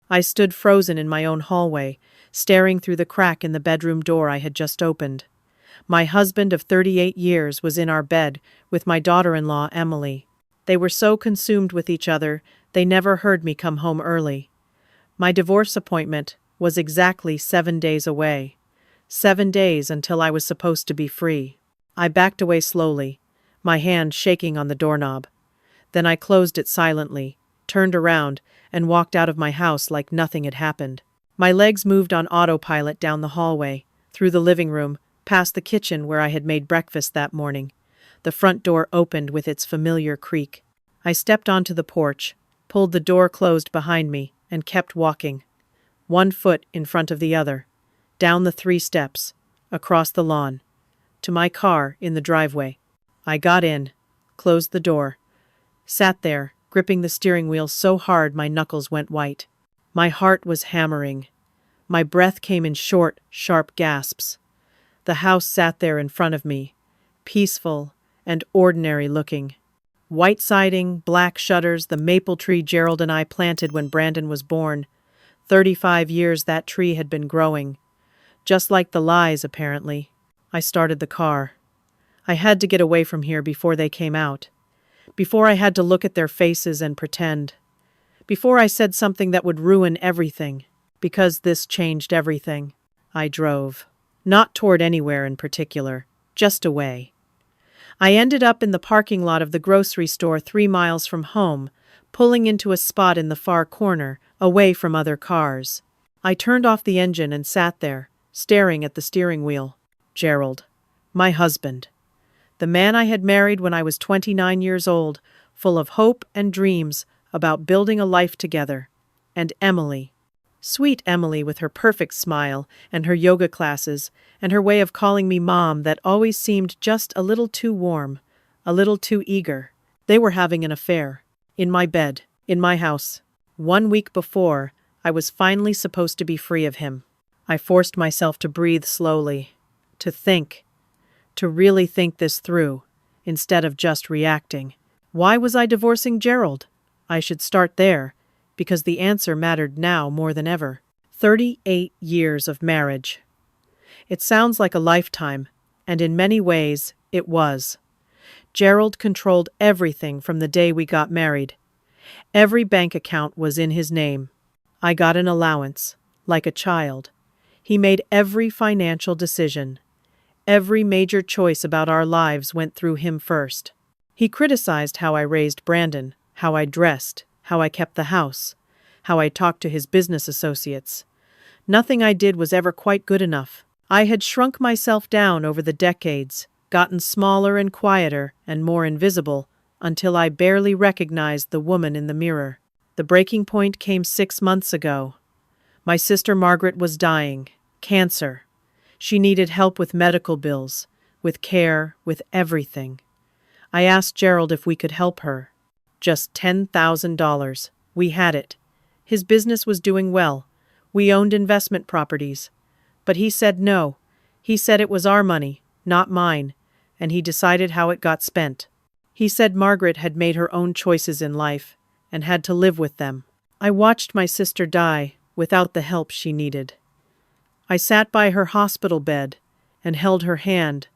I stood frozen in my own hallway, staring through the crack in the bedroom door I had just opened. My husband of 38 years was in our bed with my daughter-in-law, Emily. They were so consumed with each other, they never heard me come home early. My divorce appointment was exactly 7 days away. 7 days until I was supposed to be free. I backed away slowly, my hand shaking on the doorknob. Then I closed it silently, turned around, and walked out of my house like nothing had happened. My legs moved on autopilot down the hallway, through the living room, past the kitchen where I had made breakfast that morning. The front door opened with its familiar creak. I stepped onto the porch, pulled the door closed behind me, and kept walking. 1 foot in front of the other. Down the 3 steps, across the lawn, to my car in the driveway. I got in, closed the door, sat there, gripping the steering wheel so hard my knuckles went white. My heart was hammering. My breath came in short, sharp gasps. The house sat there in front of me, peaceful and ordinary-looking. White siding, black shutters, the maple tree Gerald and I planted when Brandon was born. 35 years that tree had been growing. Just like the lies, apparently. I started the car. I had to get away from here before they came out. Before I had to look at their faces and pretend. Before I said something that would ruin everything. Because this changed everything. I drove. Not toward anywhere in particular. Just away. I ended up in the parking lot of the grocery store 3 miles from home, pulling into a spot in the far corner, away from other cars. I turned off the engine and sat there, staring at the steering wheel. Gerald. My husband. The man I had married when I was 29 years old, full of hope and dreams about building a life together. And Emily. Sweet Emily with her perfect smile and her yoga classes and her way of calling me Mom that always seemed just a little too warm, a little too eager. They were having an affair. In my bed, in my house. 1 week before, I was finally supposed to be free of him. I forced myself to breathe slowly, to think, to really think this through, instead of just reacting. Why was I divorcing Gerald? I should start there, because the answer mattered now more than ever. 38 years of marriage. It sounds like a lifetime, and in many ways, it was. Gerald controlled everything from the day we got married. Every bank account was in his name. I got an allowance, like a child. He made every financial decision. Every major choice about our lives went through him first. He criticized how I raised Brandon, how I dressed, how I kept the house, how I talked to his business associates. Nothing I did was ever quite good enough. I had shrunk myself down over the decades, gotten smaller and quieter and more invisible, until I barely recognized the woman in the mirror. The breaking point came 6 months ago. My sister Margaret was dying. Cancer. She needed help with medical bills, with care, with everything. I asked Gerald if we could help her. Just $10,000. We had it. His business was doing well. We owned investment properties. But he said no. He said it was our money, not mine, and he decided how it got spent. He said Margaret had made her own choices in life and had to live with them. I watched my sister die without the help she needed. I sat by her hospital bed and held her hand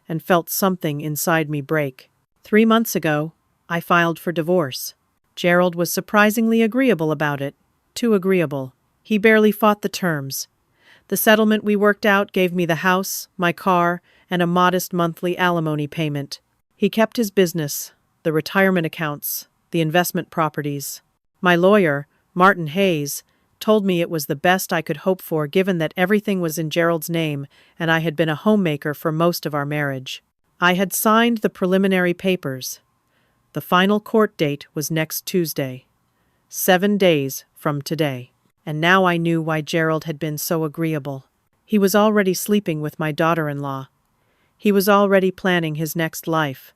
and felt something inside me break. 3 months ago, I filed for divorce. Gerald was surprisingly agreeable about it. Too agreeable. He barely fought the terms. The settlement we worked out gave me the house, my car, and a modest monthly alimony payment. He kept his business, the retirement accounts, the investment properties. My lawyer, Martin Hayes, told me it was the best I could hope for given that everything was in Gerald's name and I had been a homemaker for most of our marriage. I had signed the preliminary papers. The final court date was next Tuesday, 7 days from today. And now I knew why Gerald had been so agreeable. He was already sleeping with my daughter-in-law. He was already planning his next life,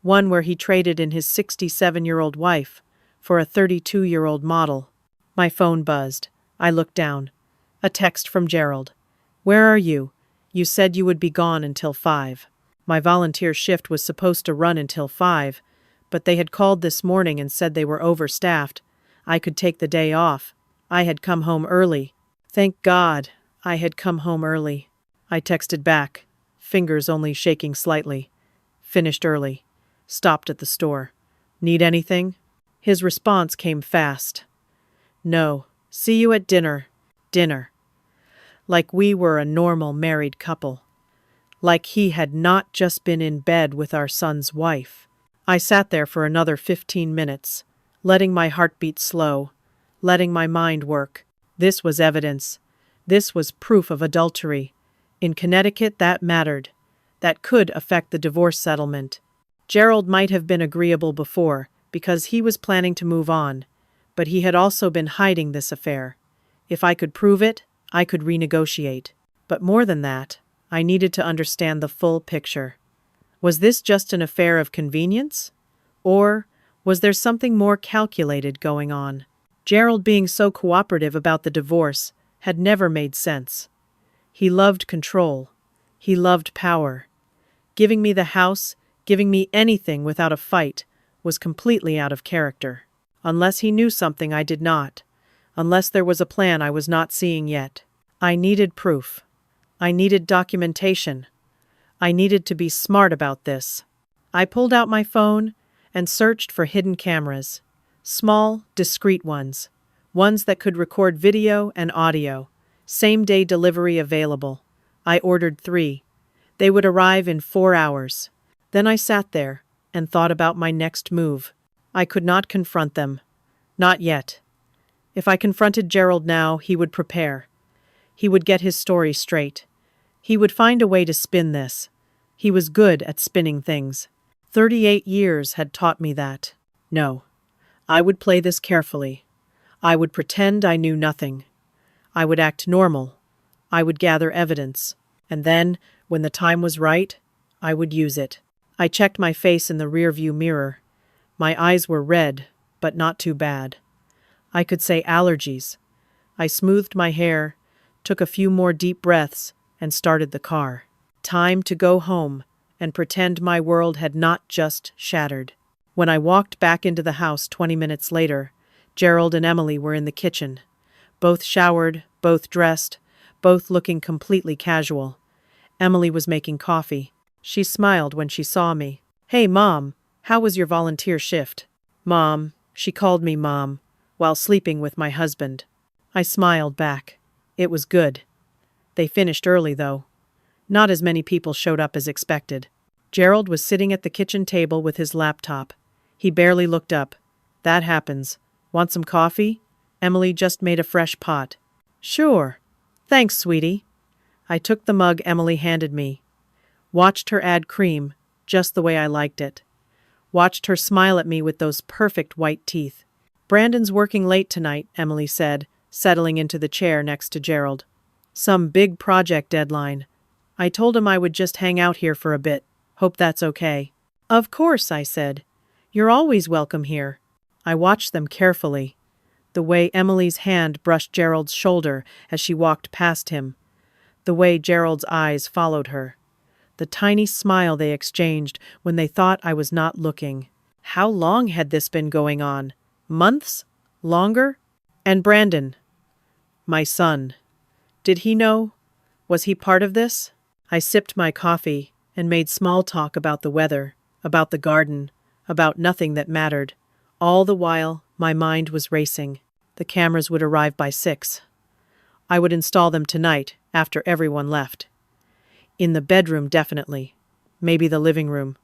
one where he traded in his 67-year-old wife for a 32-year-old model. My phone buzzed. I looked down. A text from Gerald. "Where are you? You said you would be gone until 5. My volunteer shift was supposed to run until 5, but they had called this morning and said they were overstaffed. I could take the day off. I had come home early. Thank God I had come home early. I texted back, fingers only shaking slightly. Finished early. Stopped at the store. Need anything? His response came fast. No. See you at dinner. Dinner. Like we were a normal married couple. Like he had not just been in bed with our son's wife. I sat there for another 15 minutes, letting my heartbeat slow, letting my mind work. This was evidence. This was proof of adultery. In Connecticut, that mattered. That could affect the divorce settlement. Gerald might have been agreeable before, because he was planning to move on, but he had also been hiding this affair. If I could prove it, I could renegotiate. But more than that, I needed to understand the full picture. Was this just an affair of convenience? Or was there something more calculated going on? Gerald being so cooperative about the divorce had never made sense. He loved control. He loved power. Giving me the house, giving me anything without a fight, was completely out of character. Unless he knew something I did not. Unless there was a plan I was not seeing yet. I needed proof. I needed documentation. I needed to be smart about this. I pulled out my phone and searched for hidden cameras. Small, discreet ones. Ones that could record video and audio. Same-day delivery available. I ordered 3. They would arrive in 4 hours. Then I sat there and thought about my next move. I could not confront them. Not yet. If I confronted Gerald now, he would prepare. He would get his story straight. He would find a way to spin this. He was good at spinning things. 38 years had taught me that. No. I would play this carefully. I would pretend I knew nothing. I would act normal. I would gather evidence. And then, when the time was right, I would use it. I checked my face in the rearview mirror. My eyes were red, but not too bad. I could say allergies. I smoothed my hair, took a few more deep breaths, and started the car. Time to go home and pretend my world had not just shattered. When I walked back into the house 20 minutes later, Gerald and Emily were in the kitchen. Both showered, both dressed, both looking completely casual. Emily was making coffee. She smiled when she saw me. "Hey, Mom, how was your volunteer shift?" "Mom," she called me Mom, while sleeping with my husband. I smiled back. It was good. They finished early, though. Not as many people showed up as expected. Gerald was sitting at the kitchen table with his laptop. He barely looked up. "That happens. Want some coffee?" Emily just made a fresh pot. "Sure. Thanks, sweetie." I took the mug Emily handed me. Watched her add cream, just the way I liked it. Watched her smile at me with those perfect white teeth. "Brandon's working late tonight," Emily said, settling into the chair next to Gerald. "Some big project deadline. I told him I would just hang out here for a bit. Hope that's okay." "Of course," I said. "You're always welcome here." I watched them carefully. The way Emily's hand brushed Gerald's shoulder as she walked past him. The way Gerald's eyes followed her. The tiny smile they exchanged when they thought I was not looking. How long had this been going on? Months? Longer? And Brandon, my son. Did he know? Was he part of this? I sipped my coffee and made small talk about the weather, about the garden, about nothing that mattered. All the while, my mind was racing. The cameras would arrive by 6. I would install them tonight, after everyone left. In the bedroom, definitely. Maybe the living room.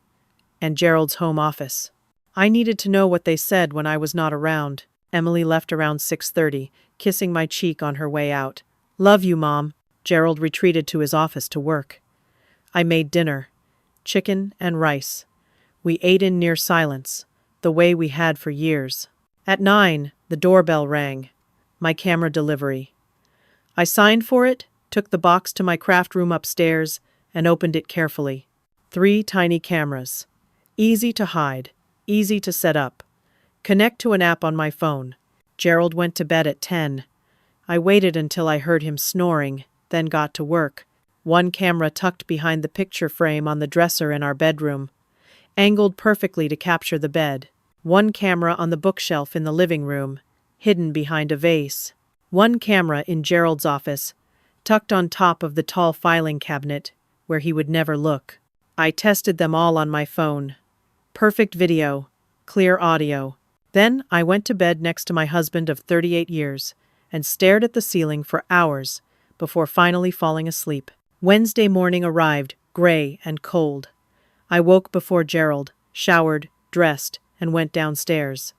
And Gerald's home office. I needed to know what they said when I was not around. Emily left around 6:30, kissing my cheek on her way out. "Love you, Mom." Gerald retreated to his office to work. I made dinner. Chicken and rice. We ate in near silence, the way we had for years. At 9, the doorbell rang. My camera delivery. I signed for it, took the box to my craft room upstairs, and opened it carefully. 3 tiny cameras. Easy to hide, easy to set up. Connect to an app on my phone. Gerald went to bed at 10. I waited until I heard him snoring, then got to work. 1 camera tucked behind the picture frame on the dresser in our bedroom, angled perfectly to capture the bed. 1 camera on the bookshelf in the living room, hidden behind a vase. One camera in Gerald's office, tucked on top of the tall filing cabinet, where he would never look. I tested them all on my phone. Perfect video, clear audio. Then I went to bed next to my husband of 38 years and stared at the ceiling for hours before finally falling asleep. Wednesday morning arrived, gray and cold. I woke before Gerald, showered, dressed, and went downstairs.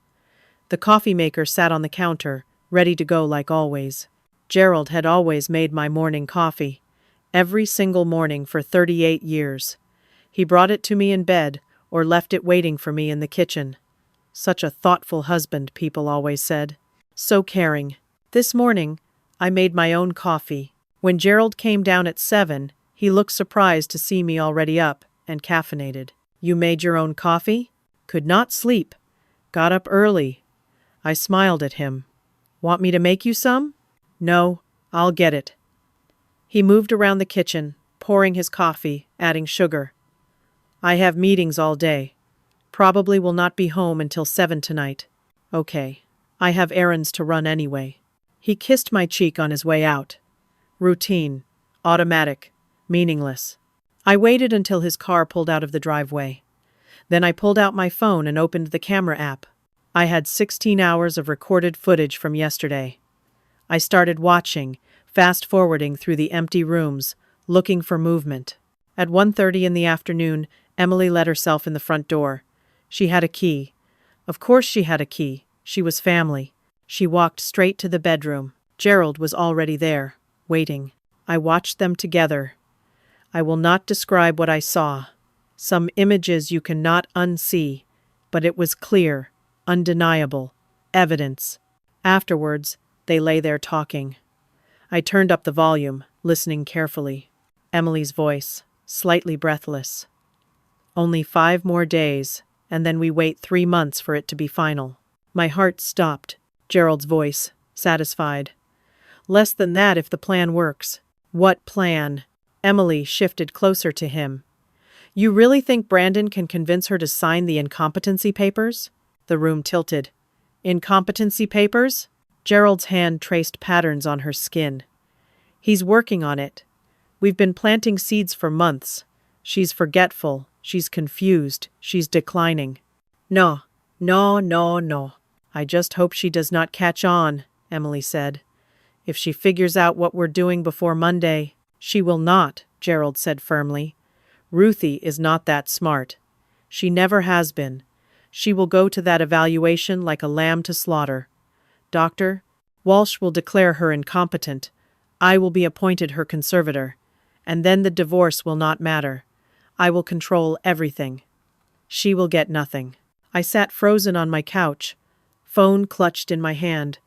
The coffee maker sat on the counter, ready to go like always. Gerald had always made my morning coffee, every single morning for 38 years. He brought it to me in bed or left it waiting for me in the kitchen. Such a thoughtful husband, people always said. So caring. This morning, I made my own coffee. When Gerald came down at 7, he looked surprised to see me already up and caffeinated. You made your own coffee? Could not sleep. Got up early. I smiled at him. Want me to make you some? No, I'll get it. He moved around the kitchen, pouring his coffee, adding sugar. I have meetings all day. Probably will not be home until 7 tonight. Okay. I have errands to run anyway. He kissed my cheek on his way out. Routine. Automatic. Meaningless. I waited until his car pulled out of the driveway. Then I pulled out my phone and opened the camera app. I had 16 hours of recorded footage from yesterday. I started watching, fast-forwarding through the empty rooms, looking for movement. At 1:30 in the afternoon, Emily let herself in the front door. She had a key. Of course she had a key. She was family. She walked straight to the bedroom. Gerald was already there, waiting. I watched them together. I will not describe what I saw. Some images you cannot unsee, but it was clear, undeniable, evidence. Afterwards, they lay there talking. I turned up the volume, listening carefully. Emily's voice, slightly breathless. Only 5 more days, and then we wait 3 months for it to be final. My heart stopped. Gerald's voice, satisfied. Less than that if the plan works. What plan? Emily shifted closer to him. You really think Brandon can convince her to sign the incompetency papers? The room tilted. Incompetency papers? Gerald's hand traced patterns on her skin. He's working on it. We've been planting seeds for months. She's forgetful. She's confused. She's declining. No. I just hope she does not catch on, Emily said. If she figures out what we're doing before Monday, she will not, Gerald said firmly. Ruthie is not that smart. She never has been. She will go to that evaluation like a lamb to slaughter. Doctor, Walsh will declare her incompetent. I will be appointed her conservator. And then the divorce will not matter. I will control everything. She will get nothing. I sat frozen on my couch, phone clutched in my hand,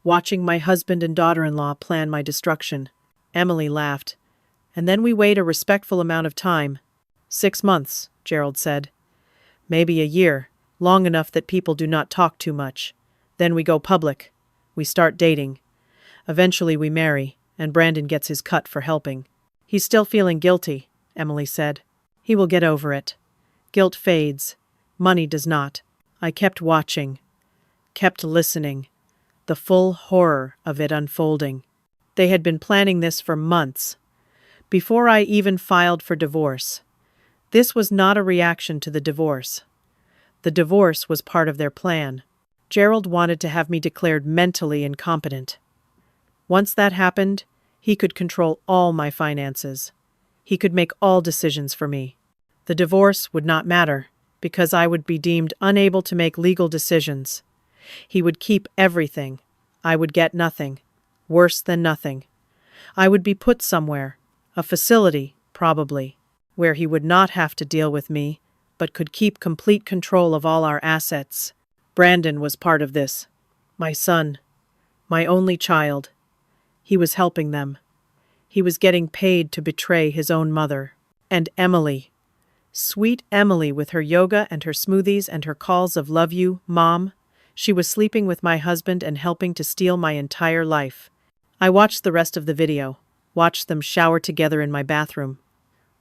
watching my husband and daughter-in-law plan my destruction. Emily laughed. And then we wait a respectful amount of time. 6 months, Gerald said. Maybe a year, long enough that people do not talk too much. Then we go public. We start dating. Eventually we marry, and Brandon gets his cut for helping. He's still feeling guilty, Emily said. He will get over it. Guilt fades. Money does not. I kept watching, kept listening, the full horror of it unfolding. They had been planning this for months, before I even filed for divorce. This was not a reaction to the divorce. The divorce was part of their plan. Gerald wanted to have me declared mentally incompetent. Once that happened, he could control all my finances. He could make all decisions for me. The divorce would not matter, because I would be deemed unable to make legal decisions. He would keep everything. I would get nothing. Worse than nothing. I would be put somewhere, a facility, probably, where he would not have to deal with me, but could keep complete control of all our assets. Brandon was part of this. My son. My only child. He was helping them. He was getting paid to betray his own mother. And Emily. Sweet Emily with her yoga and her smoothies and her calls of love you, Mom. She was sleeping with my husband and helping to steal my entire life. I watched the rest of the video. Watched them shower together in my bathroom.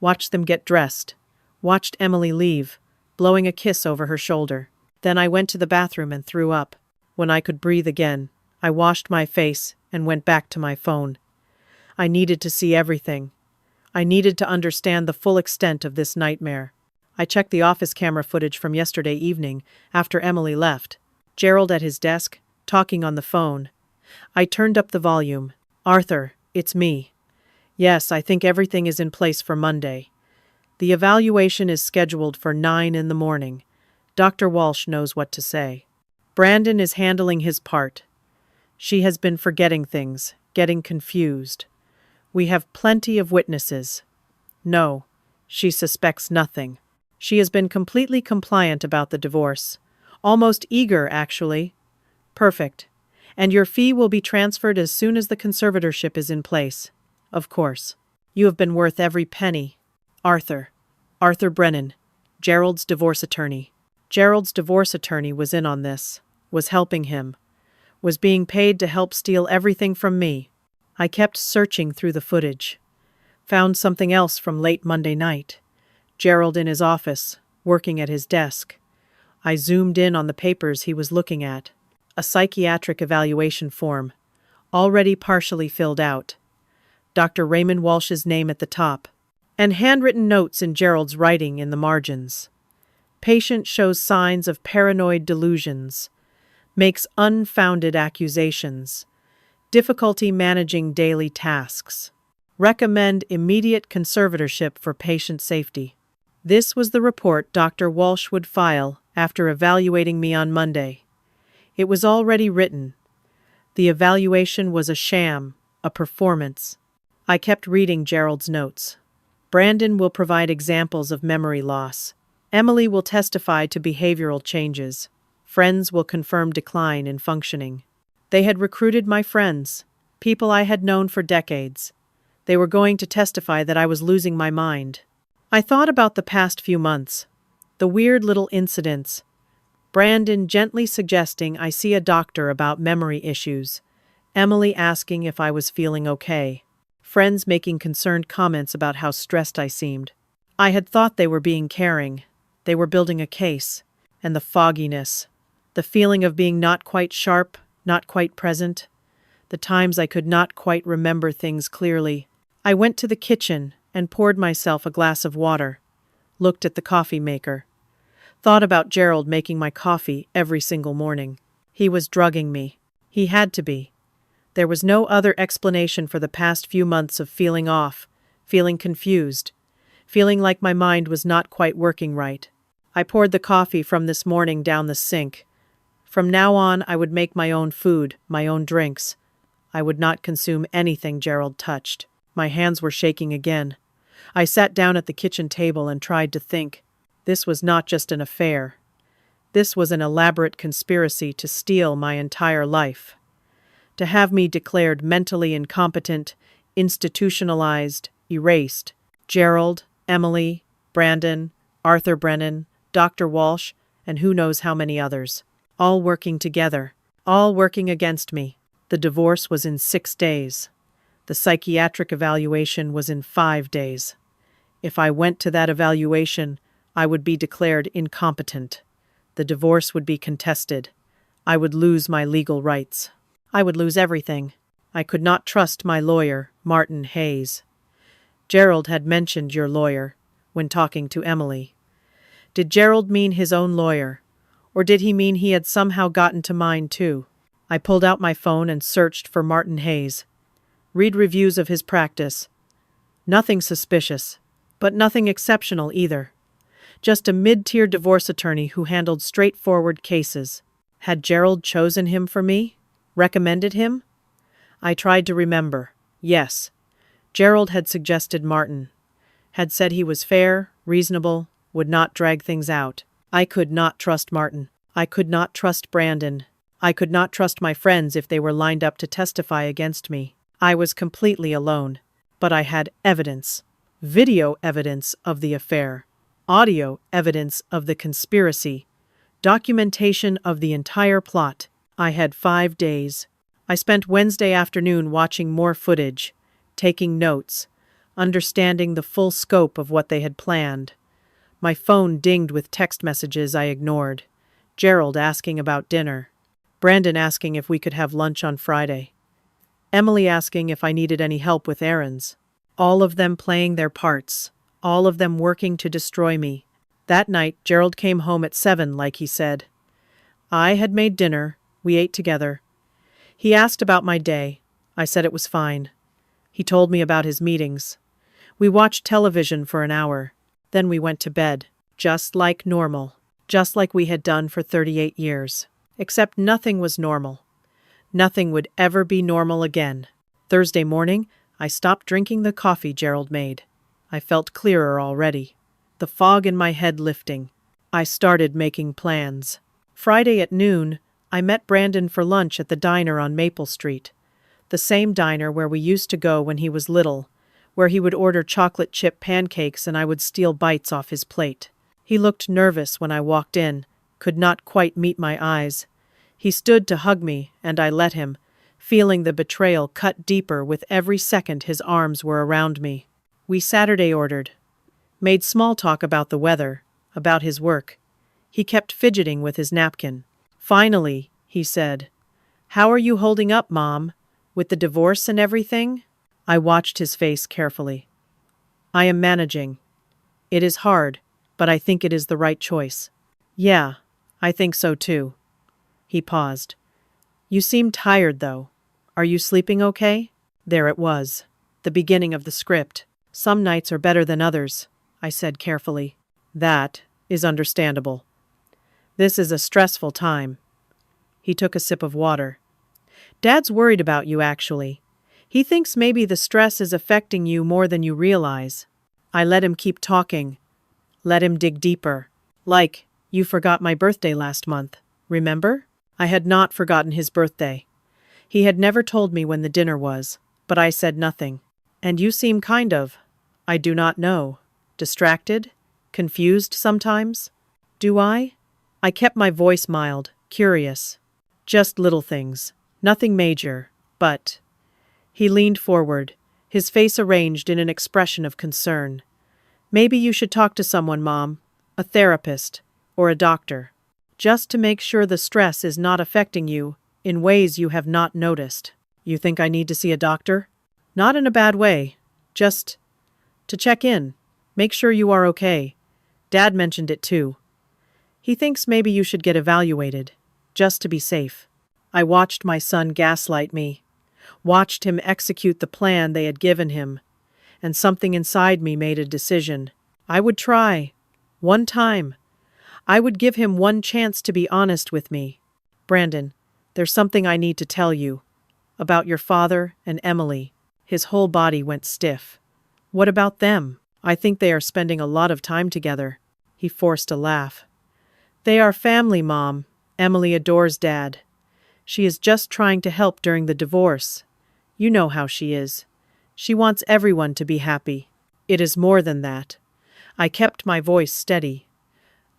Watched them get dressed. Watched Emily leave, blowing a kiss over her shoulder. Then I went to the bathroom and threw up. When I could breathe again, I washed my face and went back to my phone. I needed to see everything. I needed to understand the full extent of this nightmare. I checked the office camera footage from yesterday evening after Emily left. Gerald at his desk, talking on the phone. I turned up the volume. "Arthur, it's me. Yes, I think everything is in place for Monday. The evaluation is scheduled for 9 in the morning. Dr. Walsh knows what to say. Brandon is handling his part. She has been forgetting things, getting confused. We have plenty of witnesses. No, she suspects nothing. She has been completely compliant about the divorce. Almost eager, actually. Perfect. And your fee will be transferred as soon as the conservatorship is in place. Of course. You have been worth every penny. Arthur. Arthur Brennan, Gerald's divorce attorney. Gerald's divorce attorney was in on this, was helping him, was being paid to help steal everything from me. I kept searching through the footage. Found something else from late Monday night. Gerald in his office, working at his desk. I zoomed in on the papers he was looking at. A psychiatric evaluation form, already partially filled out. Dr. Raymond Walsh's name at the top, and handwritten notes in Gerald's writing in the margins. Patient shows signs of paranoid delusions. Makes unfounded accusations. Difficulty managing daily tasks. Recommend immediate conservatorship for patient safety. This was the report Dr. Walsh would file after evaluating me on Monday. It was already written. The evaluation was a sham, a performance. I kept reading Gerald's notes. Brandon will provide examples of memory loss. Emily will testify to behavioral changes. Friends will confirm decline in functioning. They had recruited my friends, people I had known for decades. They were going to testify that I was losing my mind. I thought about the past few months, the weird little incidents. Brandon gently suggesting I see a doctor about memory issues. Emily asking if I was feeling okay. Friends making concerned comments about how stressed I seemed. I had thought they were being caring. They were building a case. And the fogginess. The feeling of being not quite sharp, not quite present. The times I could not quite remember things clearly. I went to the kitchen and poured myself a glass of water. Looked at the coffee maker. Thought about Gerald making my coffee every single morning. He was drugging me. He had to be. There was no other explanation for the past few months of feeling off, feeling confused, feeling like my mind was not quite working right. I poured the coffee from this morning down the sink. From now on, I would make my own food, my own drinks. I would not consume anything Gerald touched. My hands were shaking again. I sat down at the kitchen table and tried to think. This was not just an affair. This was an elaborate conspiracy to steal my entire life. To have me declared mentally incompetent, institutionalized, erased. Gerald, Emily, Brandon, Arthur Brennan, Dr. Walsh, and who knows how many others. All working together. All working against me. The divorce was in 6 days. The psychiatric evaluation was in 5 days. If I went to that evaluation, I would be declared incompetent. The divorce would be contested. I would lose my legal rights. I would lose everything. I could not trust my lawyer, Martin Hayes. Gerald had mentioned your lawyer when talking to Emily. Did Gerald mean his own lawyer, or did he mean he had somehow gotten to mine too? I pulled out my phone and searched for Martin Hayes. Read reviews of his practice. Nothing suspicious, but nothing exceptional either. Just a mid-tier divorce attorney who handled straightforward cases. Had Gerald chosen him for me? Recommended him? I tried to remember. Yes. Gerald had suggested Martin. Had said he was fair, reasonable, would not drag things out. I could not trust Martin. I could not trust Brandon. I could not trust my friends if they were lined up to testify against me. I was completely alone. But I had evidence. Video evidence of the affair. Audio evidence of the conspiracy. Documentation of the entire plot. I had 5 days. I spent Wednesday afternoon watching more footage, taking notes, understanding the full scope of what they had planned. My phone dinged with text messages I ignored. Gerald asking about dinner. Brandon asking if we could have lunch on Friday. Emily asking if I needed any help with errands. All of them playing their parts. All of them working to destroy me. That night, Gerald came home at 7, like he said. I had made dinner. We ate together. He asked about my day. I said it was fine. He told me about his meetings. We watched television for an hour. Then we went to bed. Just like normal. Just like we had done for 38 years. Except nothing was normal. Nothing would ever be normal again. Thursday morning, I stopped drinking the coffee Gerald made. I felt clearer already. The fog in my head lifting. I started making plans. Friday at noon, I met Brandon for lunch at the diner on Maple Street. The same diner where we used to go when he was little, where he would order chocolate chip pancakes and I would steal bites off his plate. He looked nervous when I walked in, could not quite meet my eyes. He stood to hug me, and I let him, feeling the betrayal cut deeper with every second his arms were around me. We Saturday ordered. Made small talk about the weather, about his work. He kept fidgeting with his napkin. Finally, he said, "How are you holding up, Mom? With the divorce and everything?" I watched his face carefully. "I am managing. It is hard, but I think it is the right choice." "Yeah, I think so too." He paused. "You seem tired, though. Are you sleeping okay?" There it was, the beginning of the script. "Some nights are better than others," I said carefully. "That is understandable. This is a stressful time." He took a sip of water. "Dad's worried about you, actually. He thinks maybe the stress is affecting you more than you realize." I let him keep talking. Let him dig deeper. "Like, you forgot my birthday last month, remember?" I had not forgotten his birthday. He had never told me when the dinner was, but I said nothing. "And you seem kind of, I do not know, distracted, confused sometimes." "Do I?" I kept my voice mild, curious. "Just little things, nothing major, but—" He leaned forward, his face arranged in an expression of concern. "Maybe you should talk to someone, Mom, a therapist, or a doctor, just to make sure the stress is not affecting you in ways you have not noticed." "You think I need to see a doctor?" "Not in a bad way, just to check in, make sure you are okay. Dad mentioned it too. He thinks maybe you should get evaluated, just to be safe." I watched my son gaslight me, watched him execute the plan they had given him, and something inside me made a decision. I would try. One time. I would give him one chance to be honest with me. "Brandon, there's something I need to tell you. About your father and Emily." His whole body went stiff. "What about them?" "I think they are spending a lot of time together." He forced a laugh. "They are family, Mom. Emily adores Dad. She is just trying to help during the divorce. You know how she is. She wants everyone to be happy. It is more than that." I kept my voice steady.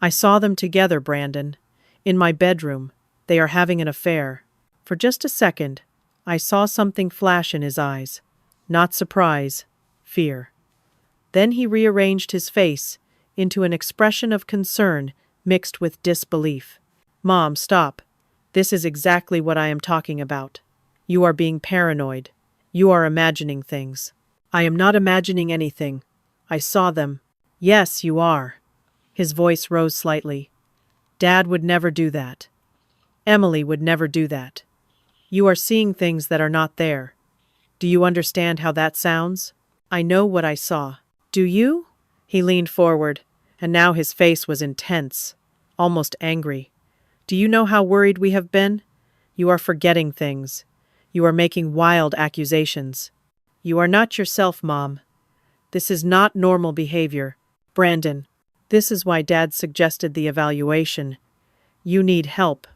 "I saw them together, Brandon. In my bedroom. They are having an affair." For just a second, I saw something flash in his eyes. Not surprise, fear. Then he rearranged his face into an expression of concern mixed with disbelief. "Mom, stop. This is exactly what I am talking about. You are being paranoid. You are imagining things." "I am not imagining anything. I saw them." "Yes, you are." His voice rose slightly. "Dad would never do that. Emily would never do that. You are seeing things that are not there. Do you understand how that sounds?" "I know what I saw." "Do you?" He leaned forward, and now his face was intense, almost angry. "Do you know how worried we have been? You are forgetting things. You are making wild accusations. You are not yourself, Mom. This is not normal behavior. Brandon, this is why Dad suggested the evaluation. You need help.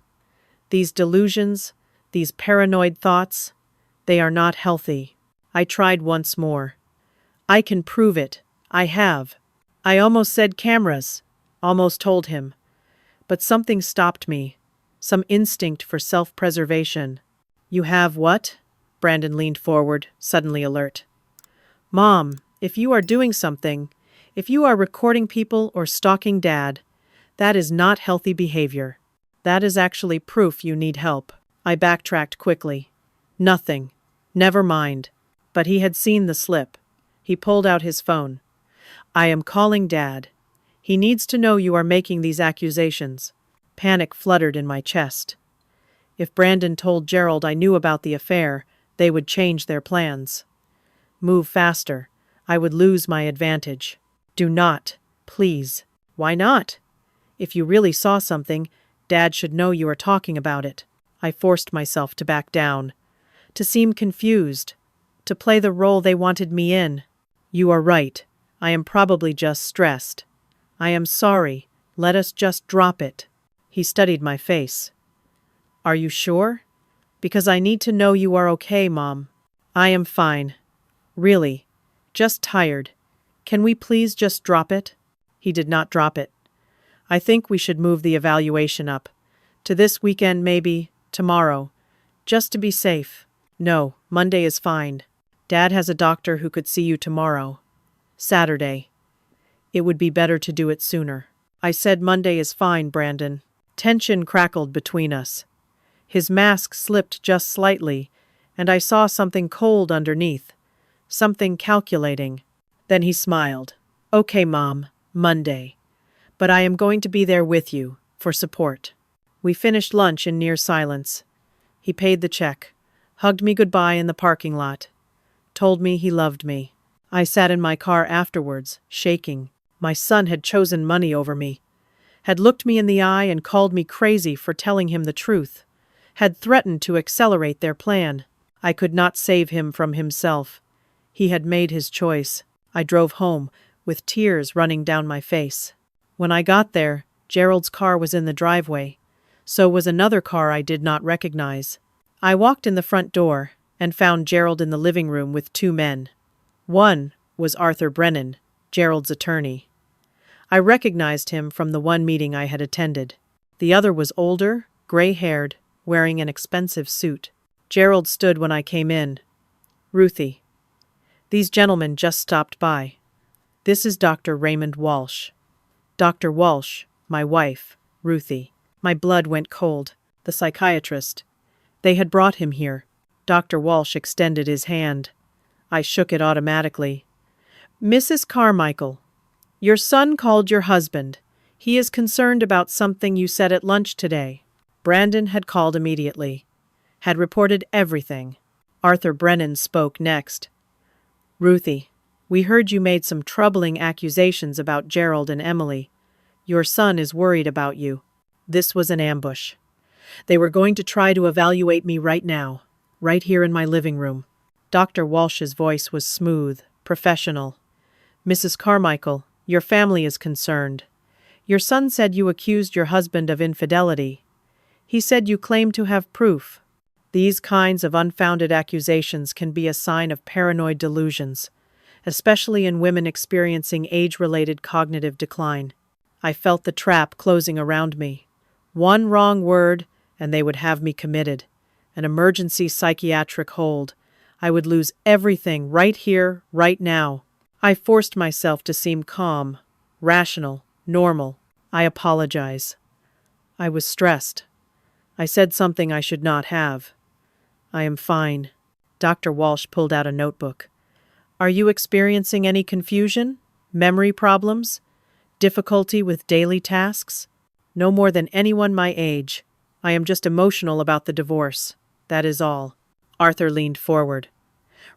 These delusions, these paranoid thoughts, they are not healthy." I tried once more. "I can prove it. I have." I almost said cameras, almost told him. But something stopped me, some instinct for self-preservation. "You have what?" Brandon leaned forward, suddenly alert. "Mom, if you are doing something, if you are recording people or stalking Dad, that is not healthy behavior." That is actually proof you need help. I backtracked quickly. Nothing. Never mind. But he had seen the slip. He pulled out his phone. I am calling Dad. He needs to know you are making these accusations. Panic fluttered in my chest. If Brandon told Gerald I knew about the affair, they would change their plans. Move faster. I would lose my advantage. Do not, please. Why not? If you really saw something, Dad should know you are talking about it. I forced myself to back down, to seem confused, to play the role they wanted me in. You are right. I am probably just stressed. I am sorry. Let us just drop it. He studied my face. Are you sure? Because I need to know you are okay, Mom. I am fine. Really. Just tired. Can we please just drop it? He did not drop it. I think we should move the evaluation up. To this weekend, maybe, tomorrow. Just to be safe. No, Monday is fine. Dad has a doctor who could see you tomorrow. Saturday. It would be better to do it sooner. I said Monday is fine, Brandon. Tension crackled between us. His mask slipped just slightly, and I saw something cold underneath. Something calculating. Then he smiled. Okay, Mom, Monday. But I am going to be there with you, for support. We finished lunch in near silence. He paid the check, hugged me goodbye in the parking lot, told me he loved me. I sat in my car afterwards, shaking. My son had chosen money over me, had looked me in the eye and called me crazy for telling him the truth, had threatened to accelerate their plan. I could not save him from himself. He had made his choice. I drove home, with tears running down my face. When I got there, Gerald's car was in the driveway. So was another car I did not recognize. I walked in the front door and found Gerald in the living room with two men. One was Arthur Brennan, Gerald's attorney. I recognized him from the one meeting I had attended. The other was older, gray-haired, wearing an expensive suit. Gerald stood when I came in. Ruthie. These gentlemen just stopped by. This is Dr. Raymond Walsh. Dr. Walsh, my wife, Ruthie. My blood went cold. The psychiatrist. They had brought him here. Dr. Walsh extended his hand. I shook it automatically. Mrs. Carmichael, your son called your husband. He is concerned about something you said at lunch today. Brandon had called immediately. Had reported everything. Arthur Brennan spoke next. Ruthie, we heard you made some troubling accusations about Gerald and Emily. Your son is worried about you. This was an ambush. They were going to try to evaluate me right now, right here in my living room. Dr. Walsh's voice was smooth, professional. Mrs. Carmichael, your family is concerned. Your son said you accused your husband of infidelity. He said you claimed to have proof. These kinds of unfounded accusations can be a sign of paranoid delusions, especially in women experiencing age-related cognitive decline. I felt the trap closing around me. One wrong word, and they would have me committed. An emergency psychiatric hold. I would lose everything right here, right now. I forced myself to seem calm, rational, normal. I apologize. I was stressed. I said something I should not have. I am fine. Dr. Walsh pulled out a notebook. Are you experiencing any confusion? Memory problems? Difficulty with daily tasks? No more than anyone my age. I am just emotional about the divorce. That is all. Arthur leaned forward.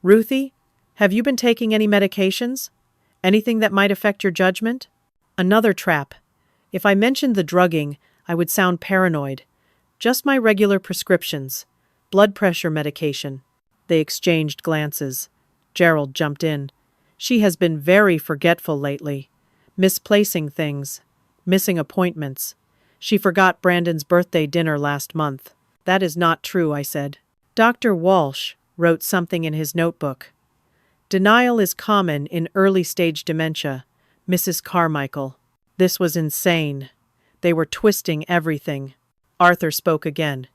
Ruthie, have you been taking any medications? Anything that might affect your judgment? Another trap. If I mentioned the drugging, I would sound paranoid. Just my regular prescriptions. Blood pressure medication. They exchanged glances. Gerald jumped in. She has been very forgetful lately. Misplacing things. Missing appointments. She forgot Brandon's birthday dinner last month. That is not true, I said. Dr. Walsh wrote something in his notebook. Denial is common in early-stage dementia, Mrs. Carmichael. This was insane. They were twisting everything. Arthur spoke again.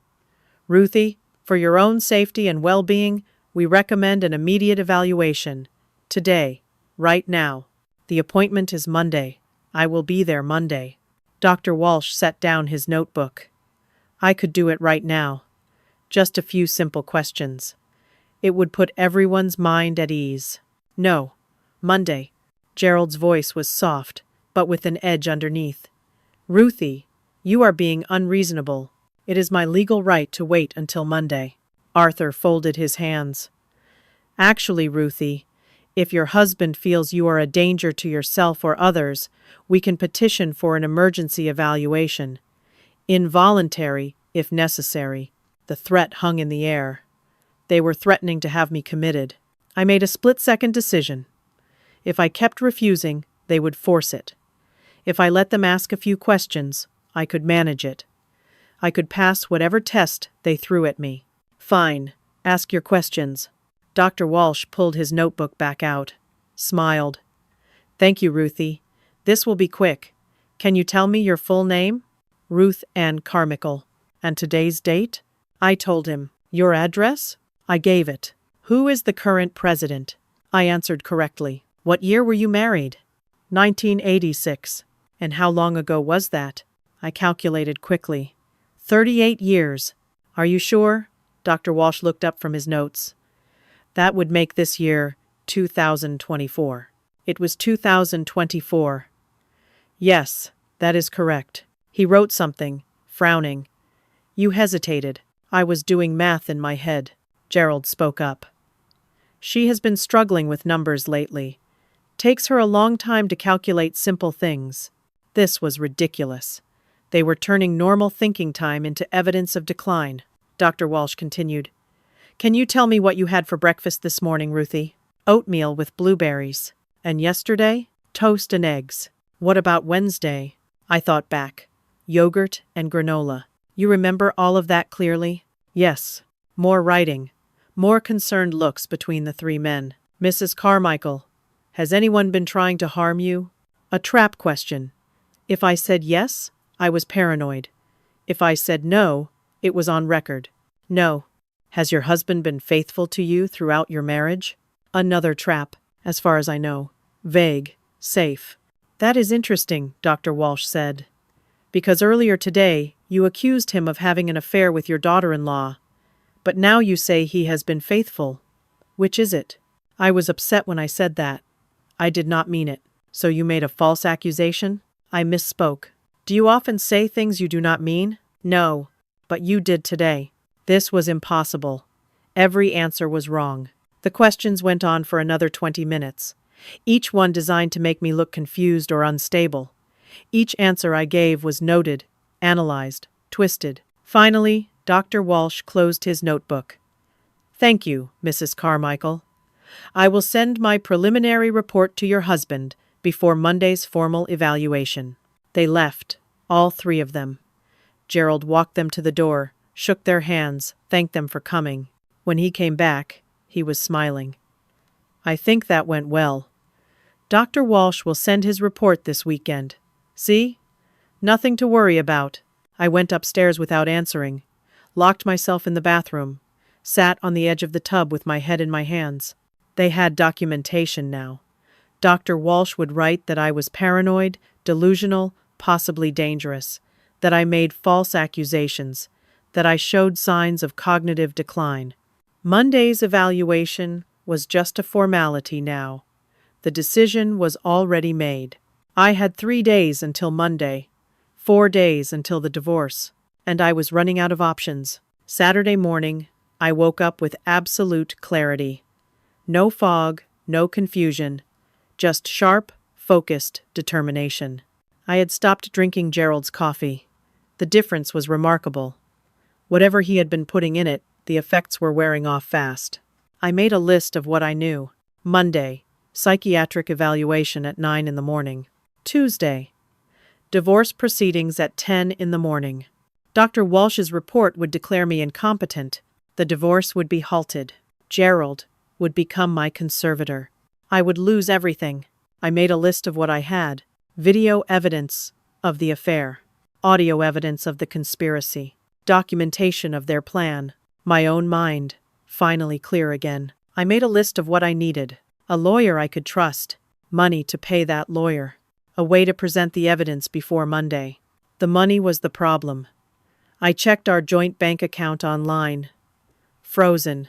Ruthie, for your own safety and well-being, we recommend an immediate evaluation. Today. Right now. The appointment is Monday. I will be there Monday. Dr. Walsh set down his notebook. I could do it right now. Just a few simple questions. It would put everyone's mind at ease. No. Monday. Gerald's voice was soft, but with an edge underneath. Ruthie, you are being unreasonable. It is my legal right to wait until Monday. Arthur folded his hands. Actually, Ruthie, if your husband feels you are a danger to yourself or others, we can petition for an emergency evaluation. Involuntary, if necessary. The threat hung in the air. They were threatening to have me committed. I made a split-second decision. If I kept refusing, they would force it. If I let them ask a few questions, I could manage it. I could pass whatever test they threw at me. Fine. Ask your questions. Dr. Walsh pulled his notebook back out, smiled. Thank you, Ruthie. This will be quick. Can you tell me your full name? Ruth Ann Carmichael. And today's date? I told him. Your address? I gave it. Who is the current president? I answered correctly. What year were you married? 1986. And how long ago was that? I calculated quickly. 38 years. Are you sure? Dr. Walsh looked up from his notes. That would make this year 2024. It was 2024. Yes, that is correct. He wrote something, frowning. You hesitated. I was doing math in my head. Gerald spoke up. She has been struggling with numbers lately. Takes her a long time to calculate simple things. This was ridiculous. They were turning normal thinking time into evidence of decline. Dr. Walsh continued. Can you tell me what you had for breakfast this morning, Ruthie? Oatmeal with blueberries. And yesterday? Toast and eggs. What about Wednesday? I thought back. Yogurt and granola. You remember all of that clearly? Yes. More writing. More concerned looks between the three men. Mrs. Carmichael, has anyone been trying to harm you? A trap question. If I said yes, I was paranoid. If I said no, it was on record. No. Has your husband been faithful to you throughout your marriage? Another trap, as far as I know. Vague. Safe. That is interesting, Dr. Walsh said. Because earlier today, you accused him of having an affair with your daughter-in-law. But now you say he has been faithful. Which is it? I was upset when I said that. I did not mean it. So you made a false accusation? I misspoke. Do you often say things you do not mean? No. But you did today. This was impossible. Every answer was wrong. The questions went on for another 20 minutes, each one designed to make me look confused or unstable. Each answer I gave was noted, analyzed, twisted. Finally, Dr. Walsh closed his notebook. Thank you, Mrs. Carmichael. I will send my preliminary report to your husband before Monday's formal evaluation. They left, all three of them. Gerald walked them to the door, shook their hands, thanked them for coming. When he came back, he was smiling. I think that went well. Dr. Walsh will send his report this weekend. See? Nothing to worry about. I went upstairs without answering, locked myself in the bathroom, sat on the edge of the tub with my head in my hands. They had documentation now. Dr. Walsh would write that I was paranoid, delusional, possibly dangerous, that I made false accusations, that I showed signs of cognitive decline. Monday's evaluation was just a formality now. The decision was already made. I had 3 days until Monday, 4 days until the divorce, and I was running out of options. Saturday morning, I woke up with absolute clarity. No fog, no confusion, just sharp, focused determination. I had stopped drinking Gerald's coffee. The difference was remarkable. Whatever he had been putting in it, the effects were wearing off fast. I made a list of what I knew. Monday, psychiatric evaluation at 9 in the morning. Tuesday, divorce proceedings at 10 in the morning. Dr. Walsh's report would declare me incompetent. The divorce would be halted. Gerald would become my conservator. I would lose everything. I made a list of what I had. Video evidence of the affair. Audio evidence of the conspiracy. Documentation of their plan. My own mind, finally clear again. I made a list of what I needed. A lawyer I could trust. Money to pay that lawyer. A way to present the evidence before Monday. The money was the problem. I checked our joint bank account online. Frozen.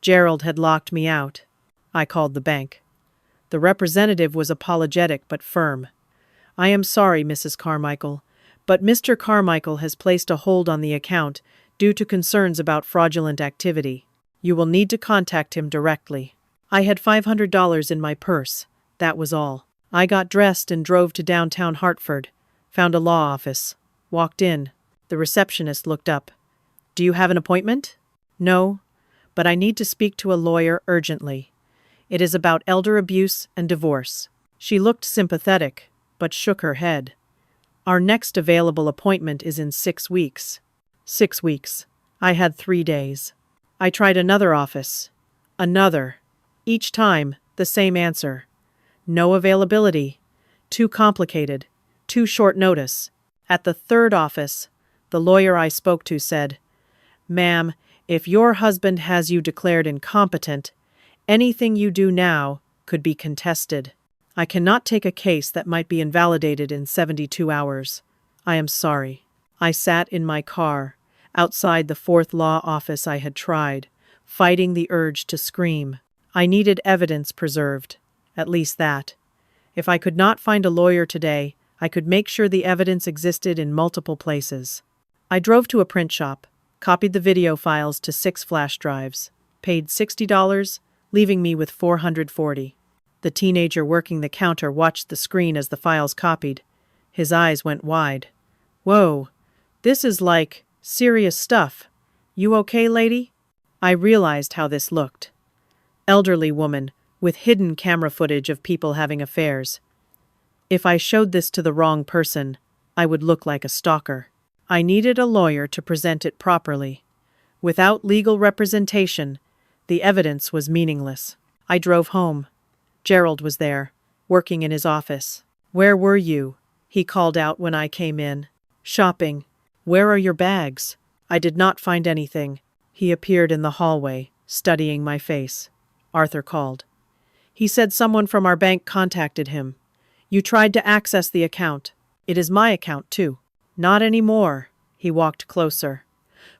Gerald had locked me out. I called the bank. The representative was apologetic but firm. I am sorry, Mrs. Carmichael, but Mr. Carmichael has placed a hold on the account due to concerns about fraudulent activity. You will need to contact him directly. I had $500 in my purse. That was all. I got dressed and drove to downtown Hartford, found a law office, walked in. The receptionist looked up. Do you have an appointment? No, but I need to speak to a lawyer urgently. It is about elder abuse and divorce. She looked sympathetic, but shook her head. Our next available appointment is in 6 weeks. 6 weeks. I had 3 days. I tried another office. Another. Each time, the same answer. No availability. Too complicated. Too short notice. At the 3rd office, the lawyer I spoke to said, "Ma'am, if your husband has you declared incompetent, anything you do now could be contested. I cannot take a case that might be invalidated in 72 hours. I am sorry." I sat in my car, outside the 4th law office I had tried, fighting the urge to scream. I needed evidence preserved, at least that. If I could not find a lawyer today, I could make sure the evidence existed in multiple places. I drove to a print shop, copied the video files to 6 flash drives, paid $60, leaving me with $440. The teenager working the counter watched the screen as the files copied. His eyes went wide. Whoa, this is like serious stuff. You okay, lady? I realized how this looked. Elderly woman, with hidden camera footage of people having affairs. If I showed this to the wrong person, I would look like a stalker. I needed a lawyer to present it properly. Without legal representation, the evidence was meaningless. I drove home. Gerald was there, working in his office. "Where were you?" he called out when I came in. "Shopping." "Where are your bags?" I did not find anything. He appeared in the hallway, studying my face. Arthur called. He said someone from our bank contacted him. "You tried to access the account. It is my account, too." "Not anymore." He walked closer.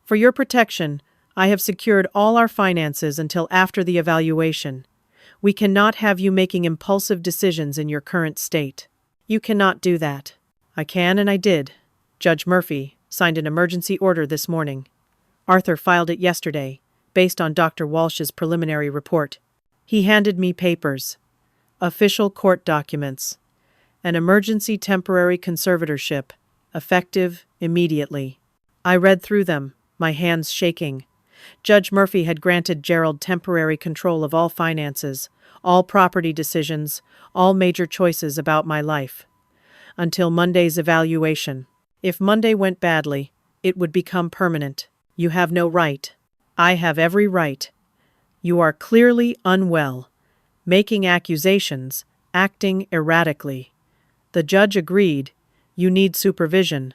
"For your protection, I have secured all our finances until after the evaluation. We cannot have you making impulsive decisions in your current state." "You cannot do that." "I can, and I did. Judge Murphy signed an emergency order this morning. Arthur filed it yesterday, based on Dr. Walsh's preliminary report. He handed me papers, official court documents, an emergency temporary conservatorship, effective immediately. I read through them, my hands shaking. Judge Murphy had granted Gerald temporary control of all finances, all property decisions, all major choices about my life. Until Monday's evaluation. If Monday went badly, it would become permanent. You have no right. I have every right. You are clearly unwell, making accusations, acting erratically. The judge agreed. You need supervision.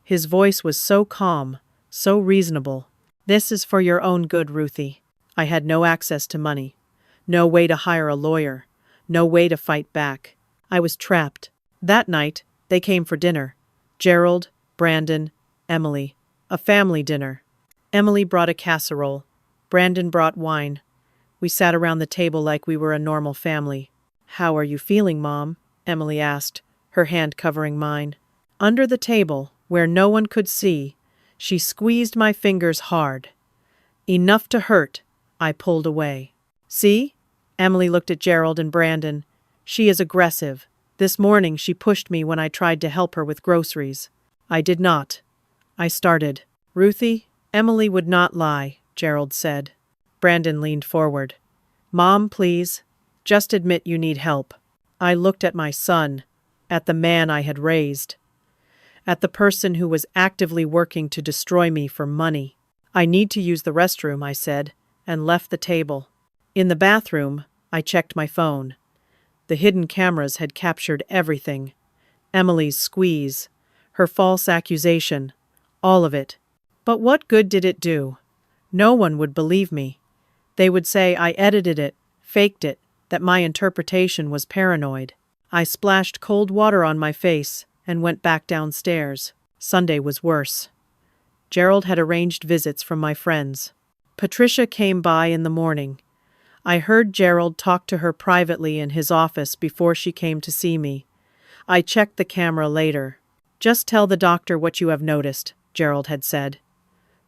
His voice was so calm, so reasonable. This is for your own good, Ruthie. I had no access to money, no way to hire a lawyer, no way to fight back. I was trapped. That night, they came for dinner. Gerald, Brandon, Emily. A family dinner. Emily brought a casserole. Brandon brought wine. We sat around the table like we were a normal family. "How are you feeling, Mom?" Emily asked, her hand covering mine. Under the table, where no one could see, she squeezed my fingers hard. Enough to hurt, I pulled away. "See?" Emily looked at Gerald and Brandon. "She is aggressive. This morning she pushed me when I tried to help her with groceries. I did not." I started. "Ruthie, Emily would not lie," Gerald said. Brandon leaned forward. "Mom, please. Just admit you need help." I looked at my son, at the man I had raised, at the person who was actively working to destroy me for money. "I need to use the restroom," I said, and left the table. In the bathroom, I checked my phone. The hidden cameras had captured everything. Emily's squeeze, her false accusation, all of it. But what good did it do? No one would believe me. They would say I edited it, faked it, that my interpretation was paranoid. I splashed cold water on my face and went back downstairs. Sunday was worse. Gerald had arranged visits from my friends. Patricia came by in the morning. I heard Gerald talk to her privately in his office before she came to see me. I checked the camera later. "Just tell the doctor what you have noticed," Gerald had said.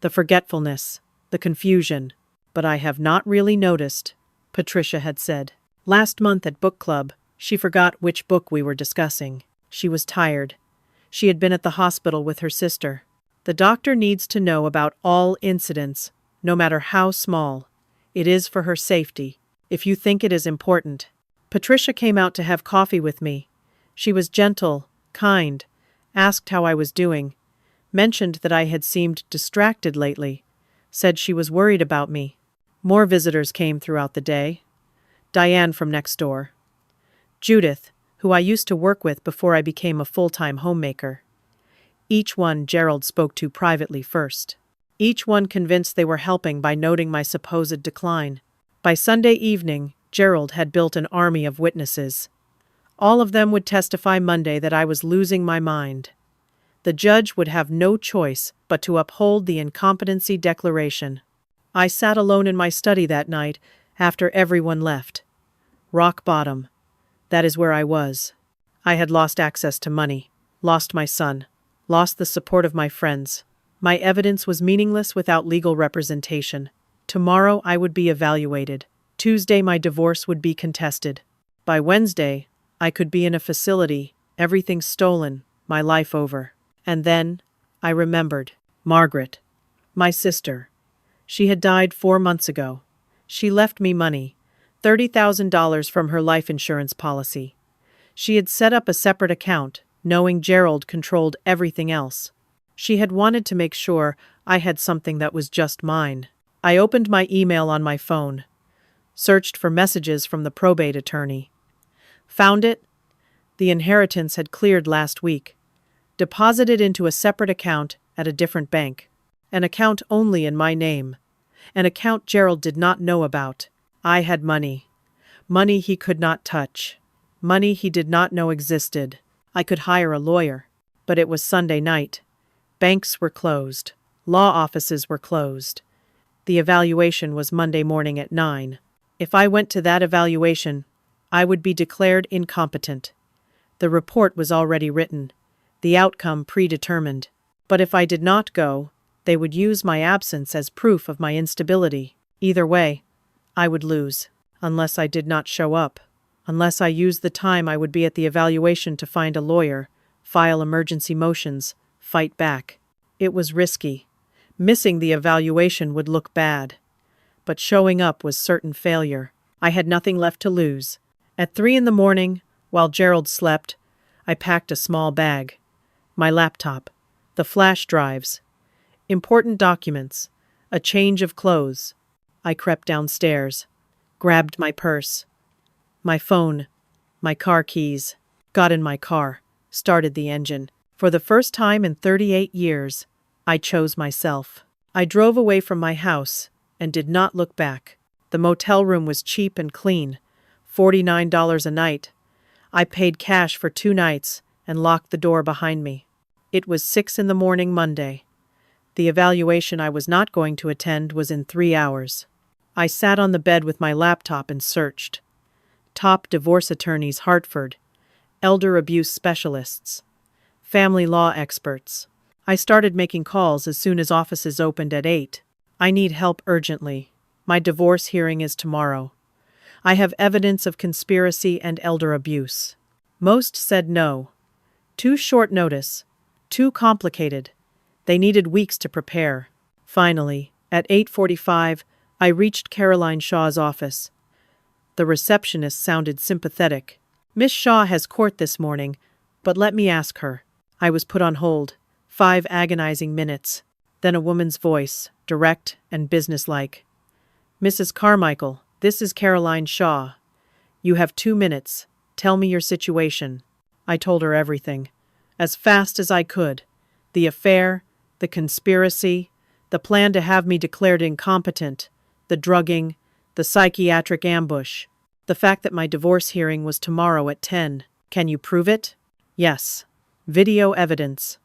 "The forgetfulness, the confusion." "But I have not really noticed," Patricia had said. "Last month at book club, she forgot which book we were discussing. She was tired. She had been at the hospital with her sister. The doctor needs to know about all incidents, no matter how small. It is for her safety, if you think it is important." Patricia came out to have coffee with me. She was gentle, kind, asked how I was doing, mentioned that I had seemed distracted lately, said she was worried about me. More visitors came throughout the day. Diane from next door. Judith, who I used to work with before I became a full-time homemaker. Each one Gerald spoke to privately first. Each one convinced they were helping by noting my supposed decline. By Sunday evening, Gerald had built an army of witnesses. All of them would testify Monday that I was losing my mind. The judge would have no choice but to uphold the incompetency declaration. I sat alone in my study that night after everyone left. Rock bottom. That is where I was. I had lost access to money, lost my son, lost the support of my friends. My evidence was meaningless without legal representation. Tomorrow I would be evaluated. Tuesday my divorce would be contested. By Wednesday, I could be in a facility, everything stolen, my life over. And then, I remembered. Margaret. My sister. She had died 4 months ago. She left me money, $30,000 from her life insurance policy. She had set up a separate account, knowing Gerald controlled everything else. She had wanted to make sure I had something that was just mine. I opened my email on my phone, searched for messages from the probate attorney. Found it. The inheritance had cleared last week. Deposited into a separate account at a different bank. An account only in my name. An account Gerald did not know about. I had money. Money he could not touch. Money he did not know existed. I could hire a lawyer. But it was Sunday night. Banks were closed. Law offices were closed. The evaluation was Monday morning at 9. If I went to that evaluation, I would be declared incompetent. The report was already written. The outcome predetermined. But if I did not go, they would use my absence as proof of my instability. Either way, I would lose. Unless I did not show up. Unless I used the time I would be at the evaluation to find a lawyer, file emergency motions, fight back. It was risky. Missing the evaluation would look bad. But showing up was certain failure. I had nothing left to lose. At 3 in the morning, while Gerald slept, I packed a small bag. My laptop, the flash drives, important documents, a change of clothes. I crept downstairs, grabbed my purse, my phone, my car keys, got in my car, started the engine. For the first time in 38 years, I chose myself. I drove away from my house and did not look back. The motel room was cheap and clean, $49 a night. I paid cash for 2 nights and locked the door behind me. It was 6 in the morning Monday. The evaluation I was not going to attend was in 3 hours. I sat on the bed with my laptop and searched. Top divorce attorneys Hartford, elder abuse specialists, family law experts. I started making calls as soon as offices opened at 8. I need help urgently. My divorce hearing is tomorrow. I have evidence of conspiracy and elder abuse. Most said no. Too short notice. Too complicated. They needed weeks to prepare. Finally, at 8:45, I reached Caroline Shaw's office. The receptionist sounded sympathetic. "Miss Shaw has court this morning, but let me ask her." I was put on hold. 5 agonizing minutes. Then a woman's voice, direct and businesslike. "Mrs. Carmichael, this is Caroline Shaw. You have 2 minutes. Tell me your situation." I told her everything. As fast as I could. The affair, the conspiracy, the plan to have me declared incompetent, the drugging, the psychiatric ambush, the fact that my divorce hearing was tomorrow at 10. "Can you prove it?" "Yes. Video evidence.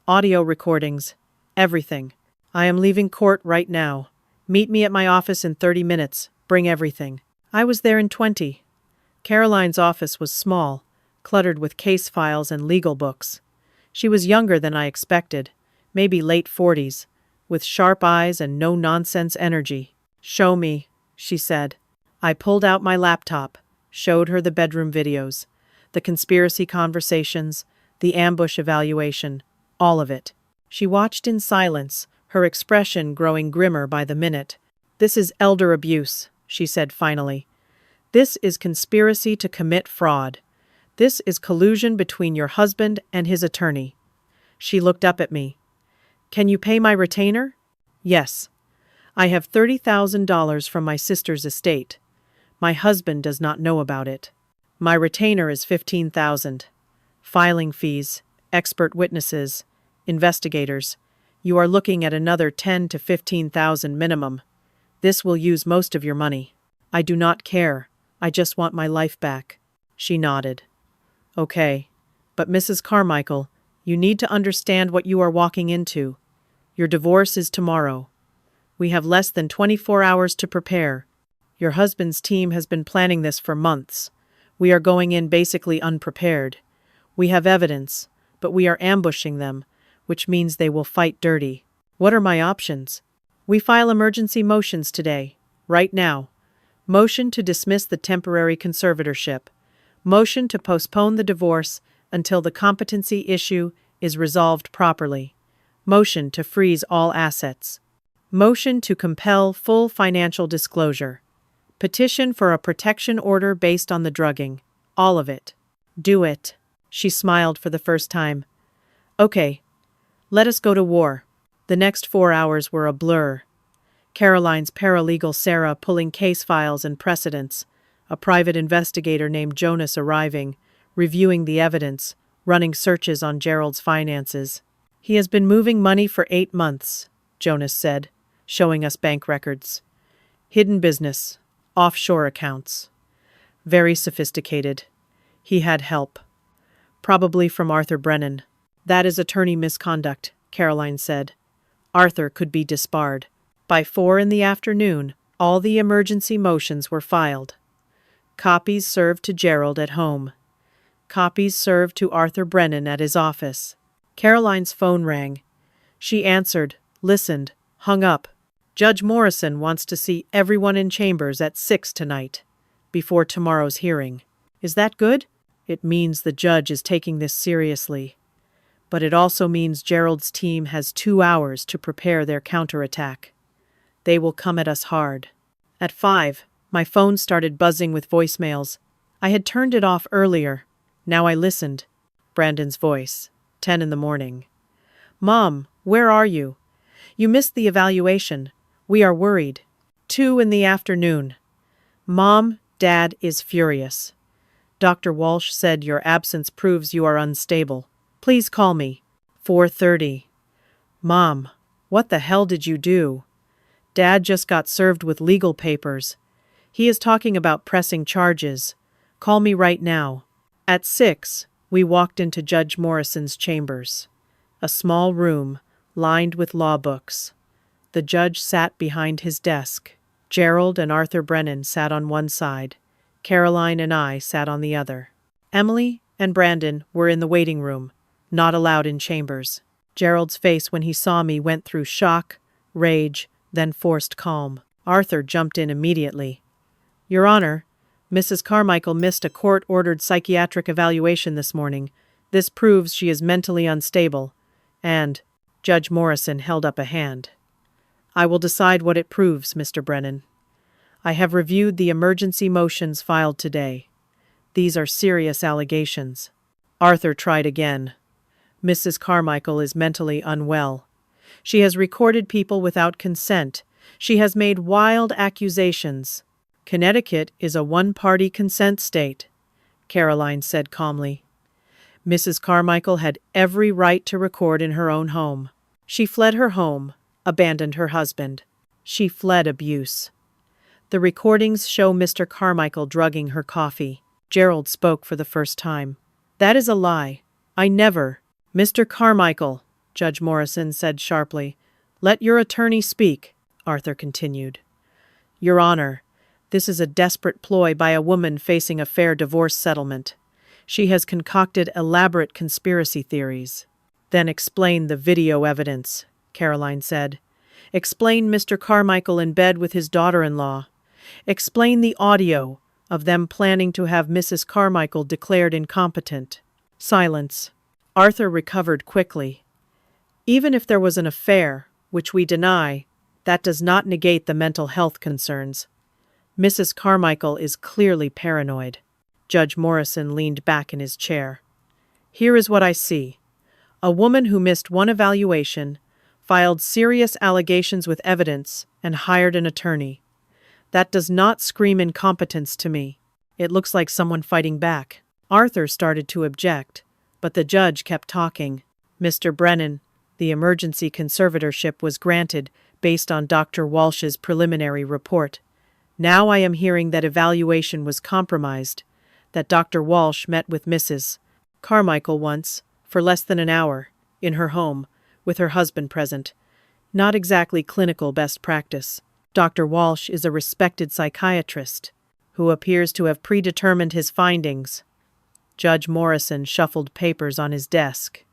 Audio recordings. Everything." I am leaving court right now. Meet me at my office in 30 minutes. Bring everything. I was there in 20. Caroline's office was small, cluttered with case files and legal books. She was younger than I expected, maybe late 40s, with sharp eyes and no-nonsense energy. "Show me," she said. I pulled out my laptop, showed her the bedroom videos, the conspiracy conversations, the ambush evaluation, all of it. She watched in silence, her expression growing grimmer by the minute. "This is elder abuse," she said finally. "This is conspiracy to commit fraud. This is collusion between your husband and his attorney." She looked up at me. "Can you pay my retainer?" "Yes. I have $30,000 from my sister's estate. My husband does not know about it. My retainer is $15,000. Filing fees, expert witnesses, investigators. You are looking at another $10,000 to $15,000 minimum. This will use most of your money." "I do not care. I just want my life back." She nodded. "Okay. But Mrs. Carmichael, you need to understand what you are walking into. Your divorce is tomorrow. We have less than 24 hours to prepare. Your husband's team has been planning this for months. We are going in basically unprepared. We have evidence, but we are ambushing them, which means they will fight dirty. What are my options? We file emergency motions today, right now. Motion to dismiss the temporary conservatorship. Motion to postpone the divorce until the competency issue is resolved properly. Motion to freeze all assets. Motion to compel full financial disclosure. Petition for a protection order based on the drugging. All of it. Do it." She smiled for the first time. "Okay. Let us go to war." The next 4 hours were a blur. Caroline's paralegal Sarah pulling case files and precedents, a private investigator named Jonas arriving, reviewing the evidence, running searches on Gerald's finances. "He has been moving money for 8 months, Jonas said, showing us bank records. "Hidden business, offshore accounts. Very sophisticated. He had help. Probably from Arthur Brennan." "That is attorney misconduct," Caroline said. "Arthur could be disbarred." By 4 in the afternoon, all the emergency motions were filed. Copies served to Gerald at home. Copies served to Arthur Brennan at his office. Caroline's phone rang. She answered, listened, hung up. "Judge Morrison wants to see everyone in chambers at 6 tonight, before tomorrow's hearing." "Is that good?" "It means the judge is taking this seriously. But it also means Gerald's team has 2 hours to prepare their counterattack. They will come at us hard." At 5, my phone started buzzing with voicemails. I had turned it off earlier. Now I listened. Brandon's voice. 10 in the morning. "Mom, where are you? You missed the evaluation. We are worried." 2 in the afternoon. "Mom, Dad is furious. Dr. Walsh said your absence proves you are unstable. Please call me." 4:30. "Mom, what the hell did you do? Dad just got served with legal papers. He is talking about pressing charges. Call me right now." At 6, we walked into Judge Morrison's chambers. A small room, lined with law books. The judge sat behind his desk. Gerald and Arthur Brennan sat on one side. Caroline and I sat on the other. Emily and Brandon were in the waiting room, not allowed in chambers. Gerald's face when he saw me went through shock, rage, then forced calm. Arthur jumped in immediately. "Your Honor, Mrs. Carmichael missed a court-ordered psychiatric evaluation this morning. This proves she is mentally unstable." And Judge Morrison held up a hand. "I will decide what it proves, Mr. Brennan. I have reviewed the emergency motions filed today. These are serious allegations." Arthur tried again. "Mrs. Carmichael is mentally unwell. She has recorded people without consent. She has made wild accusations. Connecticut is a one-party consent state," Caroline said calmly. "Mrs. Carmichael had every right to record in her own home. She fled her home, abandoned her husband. She fled abuse. The recordings show Mr. Carmichael drugging her coffee." Gerald spoke for the first time. "That is a lie. I never—" "Mr. Carmichael," Judge Morrison said sharply, Let your attorney speak, Arthur continued. Your Honor, this is a desperate ploy by a woman facing a fair divorce settlement. She has concocted elaborate conspiracy theories. Then explain the video evidence, Caroline said. Explain Mr. Carmichael in bed with his daughter-in-law. Explain the audio of them planning to have Mrs. Carmichael declared incompetent. Silence. Arthur recovered quickly. Even if there was an affair, which we deny, that does not negate the mental health concerns. Mrs. Carmichael is clearly paranoid. Judge Morrison leaned back in his chair. Here is what I see. A woman who missed one evaluation, filed serious allegations with evidence, and hired an attorney. That does not scream incompetence to me. It looks like someone fighting back. Arthur started to object, but the judge kept talking. Mr. Brennan, the emergency conservatorship was granted based on Dr. Walsh's preliminary report. Now I am hearing that evaluation was compromised, that Dr. Walsh met with Mrs. Carmichael once, for less than an hour, in her home, with her husband present. Not exactly clinical best practice. Dr. Walsh is a respected psychiatrist, who appears to have predetermined his findings. Judge Morrison shuffled papers on his desk.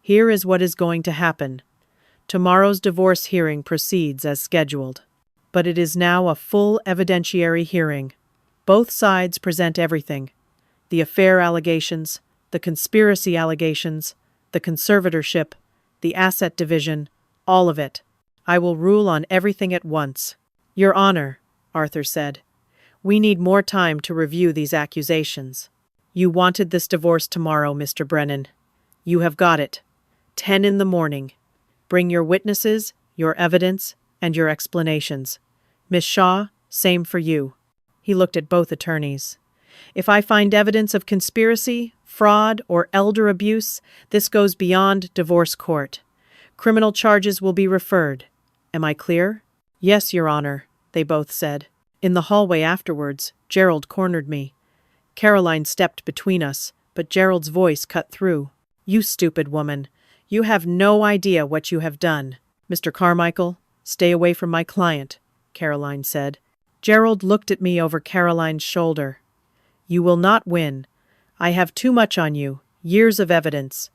Here is what is going to happen. Tomorrow's divorce hearing proceeds as scheduled. But it is now a full evidentiary hearing. Both sides present everything. The affair allegations, the conspiracy allegations, the conservatorship, the asset division, all of it. I will rule on everything at once. Your Honor, Arthur said, we need more time to review these accusations. You wanted this divorce tomorrow, Mr. Brennan. You have got it. 10 in the morning. Bring your witnesses, your evidence, and your explanations. Miss Shaw, same for you. He looked at both attorneys. If I find evidence of conspiracy, fraud, or elder abuse, this goes beyond divorce court. Criminal charges will be referred. Am I clear? Yes, Your Honor, they both said. In the hallway afterwards, Gerald cornered me. Caroline stepped between us, but Gerald's voice cut through. You stupid woman. You have no idea what you have done. Mr. Carmichael, stay away from my client, Caroline said. Gerald looked at me over Caroline's shoulder. You will not win. I have too much on you, years of evidence.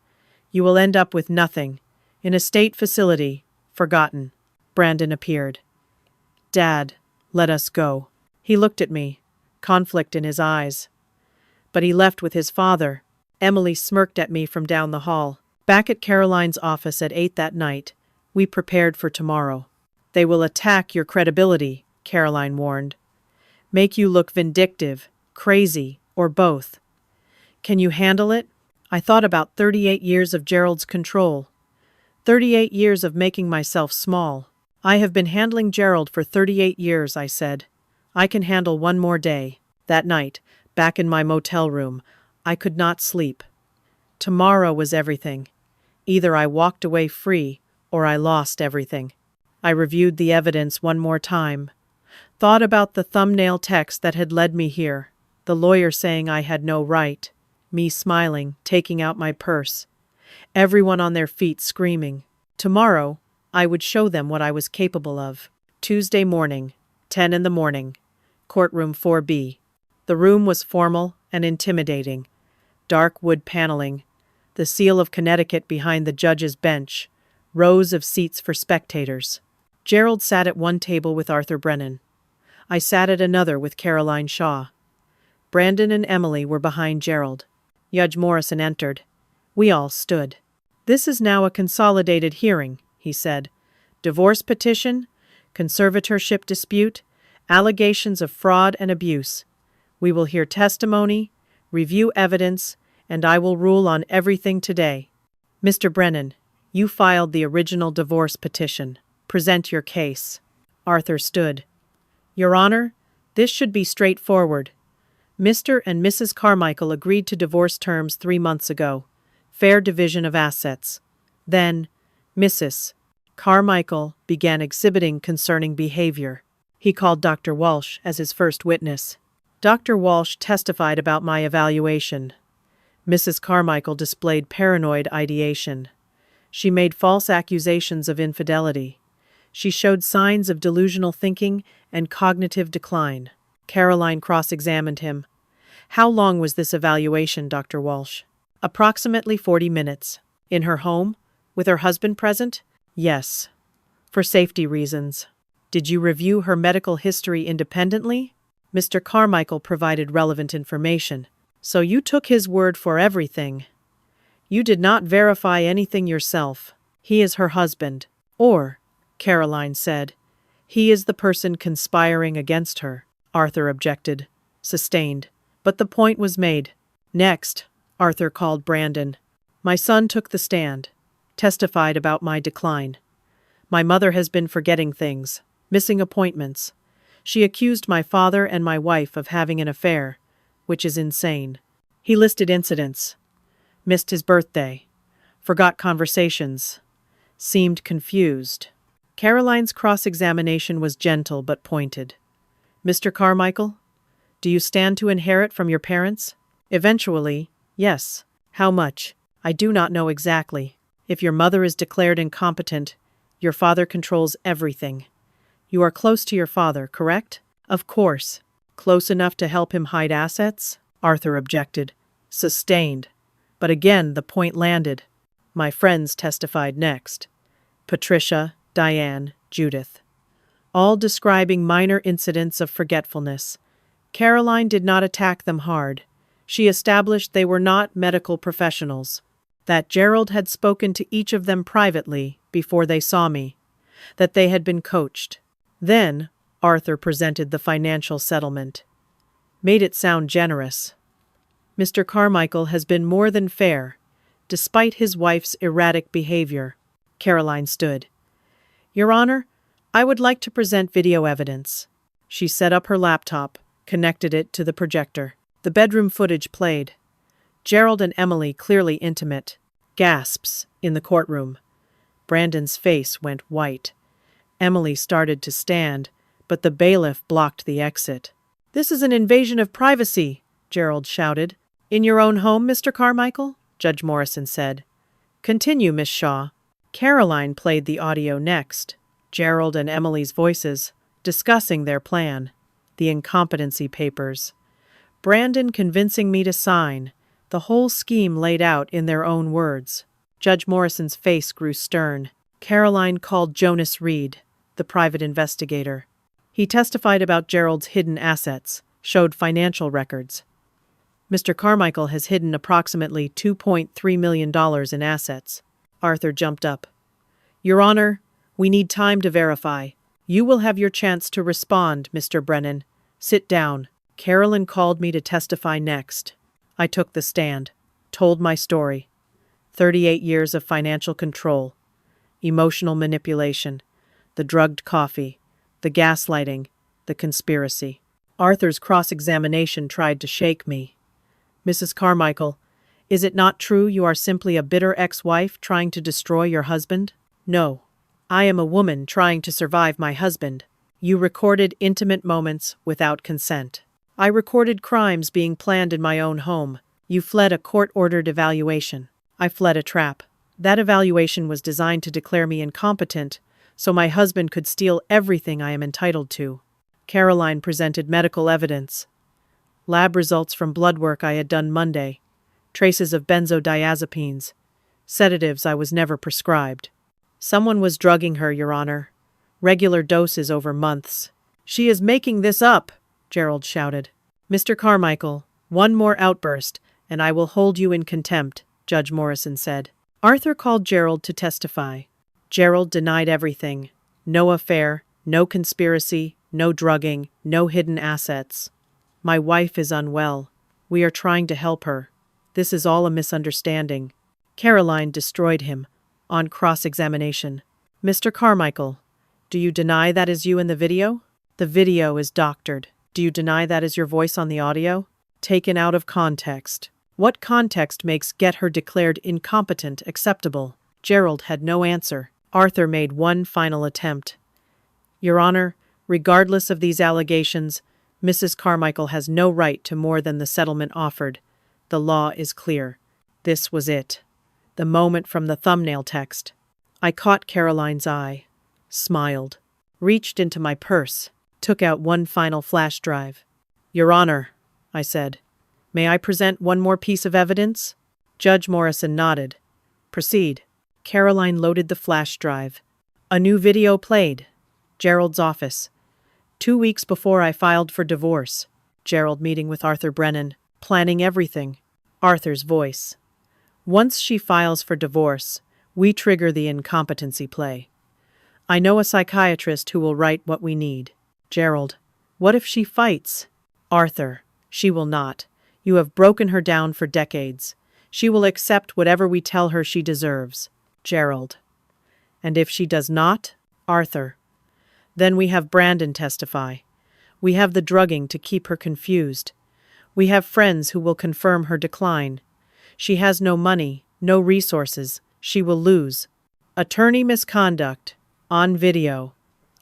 You will end up with nothing. In a state facility, forgotten. Brandon appeared. Dad, let us go. He looked at me, conflict in his eyes. But he left with his father. Emily smirked at me from down the hall. Back at Caroline's office at 8 that night, we prepared for tomorrow. They will attack your credibility, Caroline warned. Make you look vindictive, crazy, or both. Can you handle it? I thought about 38 years of Gerald's control. 38 years of making myself small. I have been handling Gerald for 38 years, I said. I can handle one more day. That night, back in my motel room, I could not sleep. Tomorrow was everything. Either I walked away free, or I lost everything. I reviewed the evidence one more time. Thought about the thumbnail text that had led me here. The lawyer saying I had no right. Me smiling, taking out my purse. Everyone on their feet screaming. Tomorrow, I would show them what I was capable of. Tuesday morning, 10 in the morning. Courtroom 4B. The room was formal and intimidating. Dark wood paneling. The seal of Connecticut behind the judge's bench. Rows of seats for spectators. Gerald sat at one table with Arthur Brennan. I sat at another with Caroline Shaw. Brandon and Emily were behind Gerald. Judge Morrison entered. We all stood. This is now a consolidated hearing, he said. Divorce petition, conservatorship dispute, allegations of fraud and abuse. We will hear testimony, review evidence, and I will rule on everything today. Mr. Brennan, you filed the original divorce petition. Present your case. Arthur stood. Your Honor, this should be straightforward. Mr. and Mrs. Carmichael agreed to divorce terms 3 months ago. Fair division of assets. Then, Mrs. Carmichael began exhibiting concerning behavior. He called Dr. Walsh as his first witness. Dr. Walsh testified about my evaluation. Mrs. Carmichael displayed paranoid ideation. She made false accusations of infidelity. She showed signs of delusional thinking and cognitive decline. Caroline cross-examined him. How long was this evaluation, Dr. Walsh? Approximately 40 minutes. In her home? With her husband present? Yes. For safety reasons. Did you review her medical history independently? Mr. Carmichael provided relevant information. So you took his word for everything. You did not verify anything yourself. He is her husband. Or, Caroline said, he is the person conspiring against her. Arthur objected. Sustained. But the point was made. Next, Arthur called Brandon. My son took the stand. Testified about my decline. My mother has been forgetting things. Missing appointments. She accused my father and my wife of having an affair, which is insane. He listed incidents. Missed his birthday. Forgot conversations. Seemed confused. Caroline's cross-examination was gentle but pointed. Mr. Carmichael, do you stand to inherit from your parents? Eventually, yes. How much? I do not know exactly. If your mother is declared incompetent, your father controls everything. You are close to your father, correct? Of course. Close enough to help him hide assets? Arthur objected. Sustained. But again, the point landed. My friends testified next. Patricia, Diane, Judith. All describing minor incidents of forgetfulness. Caroline did not attack them hard. She established they were not medical professionals. That Gerald had spoken to each of them privately before they saw me. That they had been coached. Then, Arthur presented the financial settlement. Made it sound generous. Mr. Carmichael has been more than fair, despite his wife's erratic behavior. Caroline stood. Your Honor, I would like to present video evidence. She set up her laptop, connected it to the projector. The bedroom footage played. Gerald and Emily clearly intimate. Gasps in the courtroom. Brandon's face went white. Emily started to stand, but the bailiff blocked the exit. This is an invasion of privacy, Gerald shouted. In your own home, Mr. Carmichael? Judge Morrison said. Continue, Miss Shaw. Caroline played the audio next. Gerald and Emily's voices, discussing their plan. The incompetency papers. Brandon convincing me to sign. The whole scheme laid out in their own words. Judge Morrison's face grew stern. Caroline called Jonas Reed, the private investigator. He testified about Gerald's hidden assets, showed financial records. Mr. Carmichael has hidden approximately $2.3 million in assets. Arthur jumped up. Your Honor, we need time to verify. You will have your chance to respond, Mr. Brennan. Sit down. Carolyn called me to testify next. I took the stand, told my story. 38 years of financial control, emotional manipulation, the drugged coffee, the gaslighting, the conspiracy. Arthur's cross-examination tried to shake me. Mrs. Carmichael, is it not true you are simply a bitter ex-wife trying to destroy your husband? No. I am a woman trying to survive my husband. You recorded intimate moments without consent. I recorded crimes being planned in my own home. You fled a court-ordered evaluation. I fled a trap. That evaluation was designed to declare me incompetent, so my husband could steal everything I am entitled to. Caroline presented medical evidence. Lab results from blood work I had done Monday. Traces of benzodiazepines. Sedatives I was never prescribed. Someone was drugging her, Your Honor. Regular doses over months. She is making this up, Gerald shouted. Mr. Carmichael, one more outburst, and I will hold you in contempt, Judge Morrison said. Arthur called Gerald to testify. Gerald denied everything. No affair, no conspiracy, no drugging, no hidden assets. My wife is unwell. We are trying to help her. This is all a misunderstanding. Caroline destroyed him. On cross-examination. Mr. Carmichael, do you deny that is you in the video? The video is doctored. Do you deny that is your voice on the audio? Taken out of context. What context makes get her declared incompetent acceptable? Gerald had no answer. Arthur made one final attempt. Your Honor, regardless of these allegations, Mrs. Carmichael has no right to more than the settlement offered. The law is clear. This was it. The moment from the thumbnail text. I caught Caroline's eye. smiled, reached into my purse, took out one final flash drive. "Your Honor," I said, "may I present one more piece of evidence?" Judge Morrison nodded. "Proceed." Caroline loaded the flash drive. A new video played. Gerald's office. 2 weeks before I filed for divorce. Gerald meeting with Arthur Brennan, planning everything. Arthur's voice. "Once she files for divorce, we trigger the incompetency play. I know a psychiatrist who will write what we need." Gerald. "What if she fights?" Arthur. "She will not. You have broken her down for decades. She will accept whatever we tell her she deserves." Gerald. "And if she does not?" Arthur. "Then we have Brandon testify. We have the drugging to keep her confused. We have friends who will confirm her decline. She has no money, no resources. She will lose." Attorney misconduct. On video.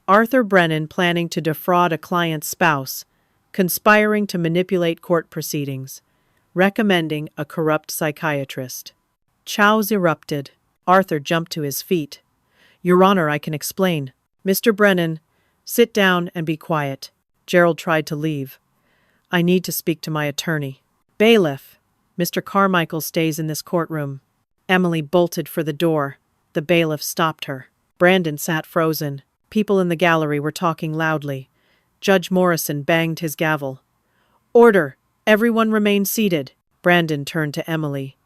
Arthur Brennan planning to defraud a client's spouse, conspiring to manipulate court proceedings, recommending a corrupt psychiatrist. Chows erupted. Arthur jumped to his feet. "Your Honor, I can explain." "Mr. Brennan, sit down and be quiet." Gerald tried to leave. "I need to speak to my attorney." "Bailiff, Mr. Carmichael stays in this courtroom." Emily bolted for the door. The bailiff stopped her. Brandon sat frozen. People in the gallery were talking loudly. Judge Morrison banged his gavel. "Order! Everyone remain seated." Brandon turned to Emily.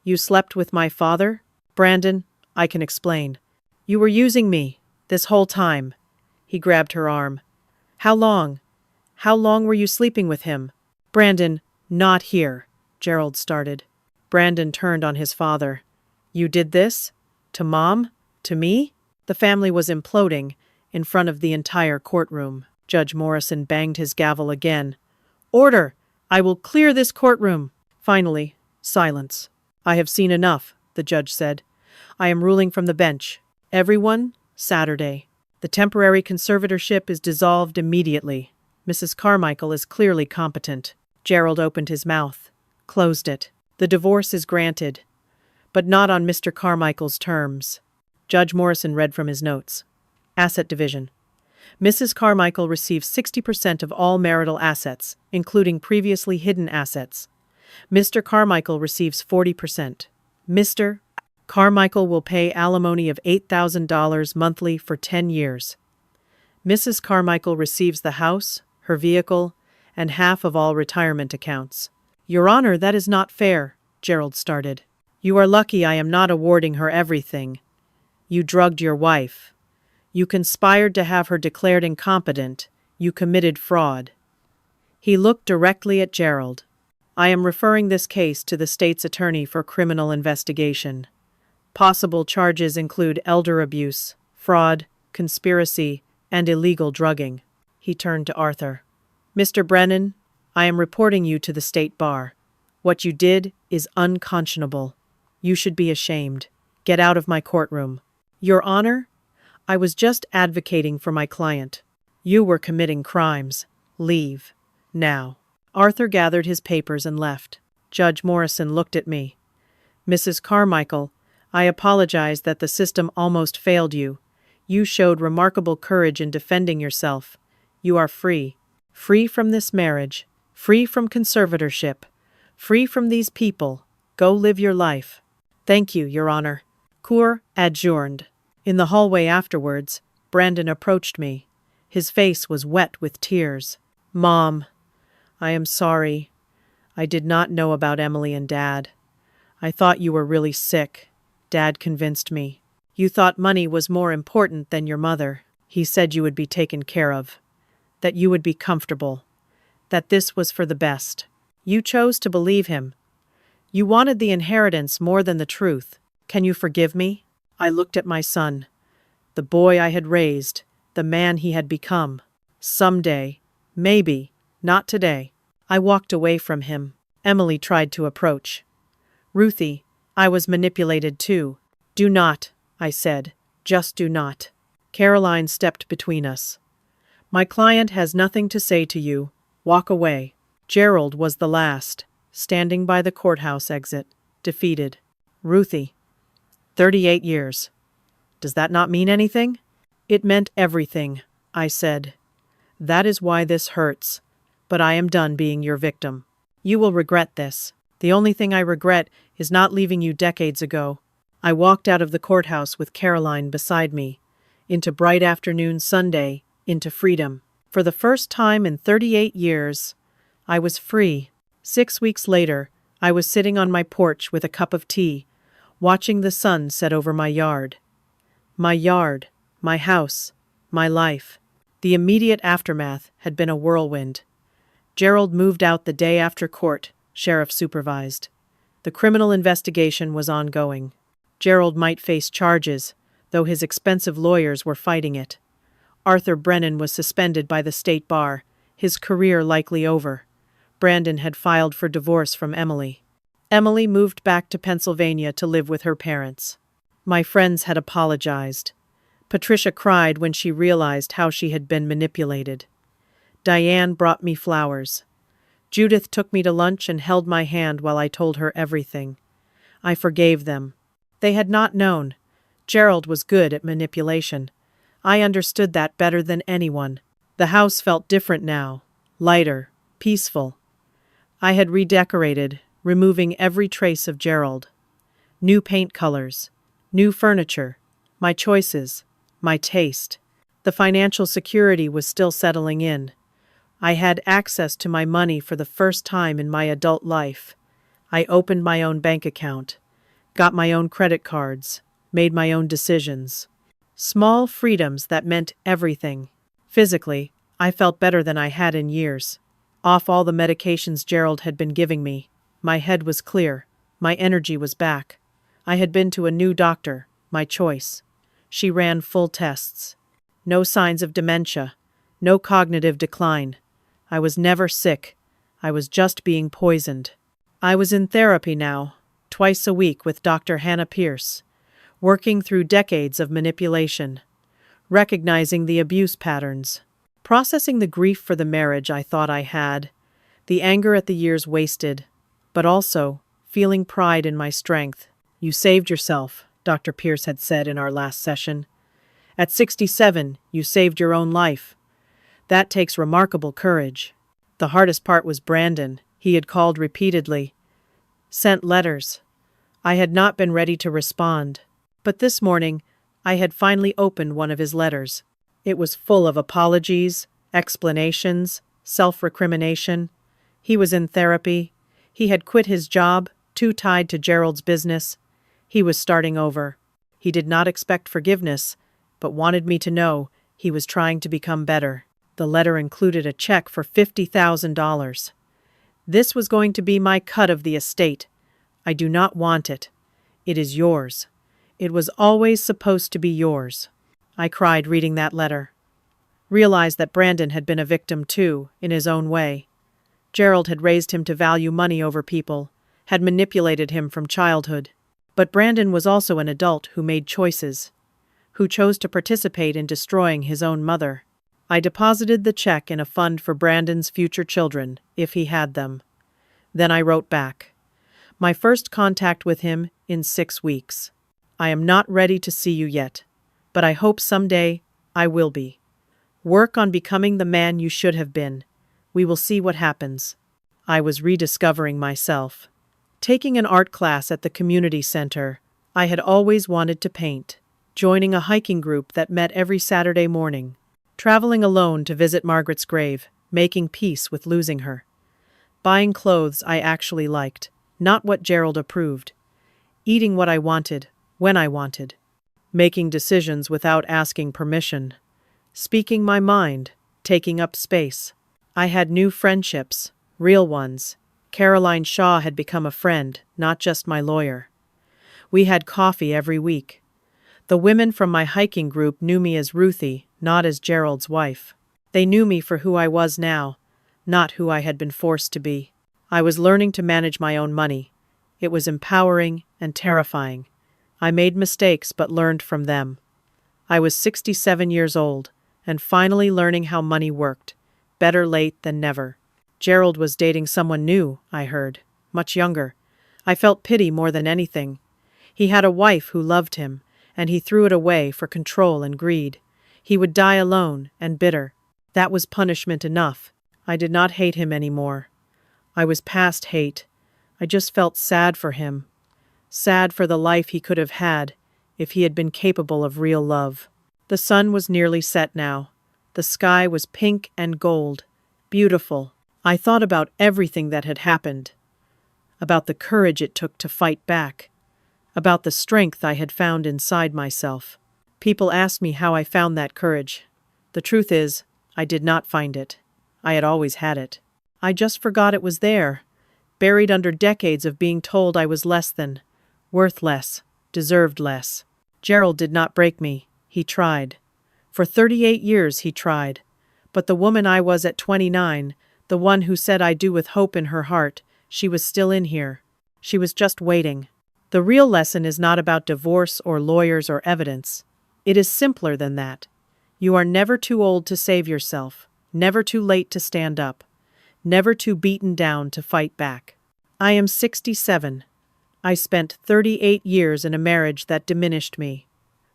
"You slept with my father?" "Brandon, I can explain. You were using me, this whole time." He grabbed her arm. "How long? How long were you sleeping with him?" "Brandon, not here," Gerald started. Brandon turned on his father. "You did this? To Mom? To me?" The family was imploding in front of the entire courtroom. Judge Morrison banged his gavel again. "Order! I will clear this courtroom." Finally, silence. "I have seen enough," the judge said. "I am ruling from the bench. Everyone, Saturday. The temporary conservatorship is dissolved immediately. Mrs. Carmichael is clearly competent." Gerald opened his mouth, closed it. "The divorce is granted, but not on Mr. Carmichael's terms." Judge Morrison read from his notes. Asset division. Mrs. Carmichael receives 60% of all marital assets, including previously hidden assets. Mr. Carmichael receives 40%. Mr. Carmichael will pay alimony of $8,000 monthly for 10 years. Mrs. Carmichael receives the house, her vehicle, and half of all retirement accounts. "Your Honor, that is not fair," Gerald started. "You are lucky I am not awarding her everything. You drugged your wife. You conspired to have her declared incompetent. You committed fraud." He looked directly at Gerald. "I am referring this case to the state's attorney for criminal investigation. Possible charges include elder abuse, fraud, conspiracy, and illegal drugging." He turned to Arthur. "Mr. Brennan, I am reporting you to the state bar. What you did is unconscionable. You should be ashamed. Get out of my courtroom." "Your Honor, I was just advocating for my client. You were committing crimes. Leave. Now." Arthur gathered his papers and left. Judge Morrison looked at me. "Mrs. Carmichael, I apologize that the system almost failed you. You showed remarkable courage in defending yourself. You are free. Free from this marriage. Free from conservatorship. Free from these people. Go live your life." "Thank you, Your Honor." Cour adjourned. In the hallway afterwards, Brandon approached me. His face was wet with tears. "Mom, I am sorry. I did not know about Emily and Dad. I thought you were really sick. Dad convinced me. You thought money was more important than your mother. He said you would be taken care of, that you would be comfortable, that this was for the best. You chose to believe him. You wanted the inheritance more than the truth. Can you forgive me?" I looked at my son, the boy I had raised, the man he had become. Someday, maybe, not today. I walked away from him. Emily tried to approach. "Ruthie, I was manipulated too." "Do not," I said. "Just do not." Caroline stepped between us. "My client has nothing to say to you. Walk away." Gerald was the last, standing by the courthouse exit, defeated. "Ruthie, 38 years. Does that not mean anything?" It meant everything, I said. That is why this hurts. But I am done being your victim. You will regret this. The only thing I regret is not leaving you decades ago. I walked out of the courthouse with Caroline beside me, into bright afternoon Sunday, into freedom. For the first time in 38 years, I was free. 6 weeks later, I was sitting on my porch with a cup of tea, watching the sun set over my yard. My yard, my house, my life. The immediate aftermath had been a whirlwind. Gerald moved out the day after court, sheriff supervised. The criminal investigation was ongoing. Gerald might face charges, though his expensive lawyers were fighting it. Arthur Brennan was suspended by the state bar, his career likely over. Brandon had filed for divorce from Emily. Emily moved back to Pennsylvania to live with her parents. My friends had apologized. Patricia cried when she realized how she had been manipulated. Diane brought me flowers. Judith took me to lunch and held my hand while I told her everything. I forgave them. They had not known. Gerald was good at manipulation. I understood that better than anyone. The house felt different now, lighter, peaceful. I had redecorated, removing every trace of Gerald. New paint colors, new furniture, my choices, my taste. The financial security was still settling in. I had access to my money for the first time in my adult life. I opened my own bank account, got my own credit cards, made my own decisions. Small freedoms that meant everything. Physically, I felt better than I had in years. Off all the medications Gerald had been giving me. My head was clear. My energy was back. I had been to a new doctor, my choice. She ran full tests. No signs of dementia. No cognitive decline. I was never sick. I was just being poisoned. I was in therapy now, twice a week with Dr. Hannah Pierce, working through decades of manipulation, recognizing the abuse patterns, processing the grief for the marriage I thought I had, the anger at the years wasted, but also feeling pride in my strength. You saved yourself, Dr. Pierce had said in our last session. At 67, you saved your own life. That takes remarkable courage. The hardest part was Brandon. He had called repeatedly, sent letters. I had not been ready to respond. But this morning, I had finally opened one of his letters. It was full of apologies, explanations, self-recrimination. He was in therapy. He had quit his job, too tied to Gerald's business. He was starting over. He did not expect forgiveness, but wanted me to know he was trying to become better. The letter included a check for $50,000. This was going to be my cut of the estate. I do not want it. It is yours. It was always supposed to be yours. I cried reading that letter. Realized that Brandon had been a victim too, in his own way. Gerald had raised him to value money over people, had manipulated him from childhood. But Brandon was also an adult who made choices, who chose to participate in destroying his own mother. I deposited the check in a fund for Brandon's future children, if he had them. Then I wrote back. My first contact with him in 6 weeks. I am not ready to see you yet, but I hope someday I will be. Work on becoming the man you should have been. We will see what happens. I was rediscovering myself. Taking an art class at the community center, I had always wanted to paint. Joining a hiking group that met every Saturday morning. Traveling alone to visit Margaret's grave, making peace with losing her. Buying clothes I actually liked, not what Gerald approved. Eating what I wanted, when I wanted. Making decisions without asking permission. Speaking my mind, taking up space. I had new friendships, real ones. Caroline Shaw had become a friend, not just my lawyer. We had coffee every week. The women from my hiking group knew me as Ruthie, not as Gerald's wife. They knew me for who I was now, not who I had been forced to be. I was learning to manage my own money. It was empowering and terrifying. I made mistakes but learned from them. I was 67 years old, and finally learning how money worked. Better late than never. Gerald was dating someone new, I heard, much younger. I felt pity more than anything. He had a wife who loved him, and he threw it away for control and greed. He would die alone and bitter. That was punishment enough. I did not hate him anymore. I was past hate. I just felt sad for him. Sad for the life he could have had if he had been capable of real love. The sun was nearly set now. The sky was pink and gold. Beautiful. I thought about everything that had happened. About the courage it took to fight back. About the strength I had found inside myself. People asked me how I found that courage. The truth is, I did not find it. I had always had it. I just forgot it was there, buried under decades of being told I was less than, worth less, deserved less. Gerald did not break me. He tried. For 38 years he tried. But the woman I was at 29, the one who said I do with hope in her heart, she was still in here. She was just waiting. The real lesson is not about divorce or lawyers or evidence. It is simpler than that. You are never too old to save yourself, never too late to stand up, never too beaten down to fight back. I am 67. I spent 38 years in a marriage that diminished me.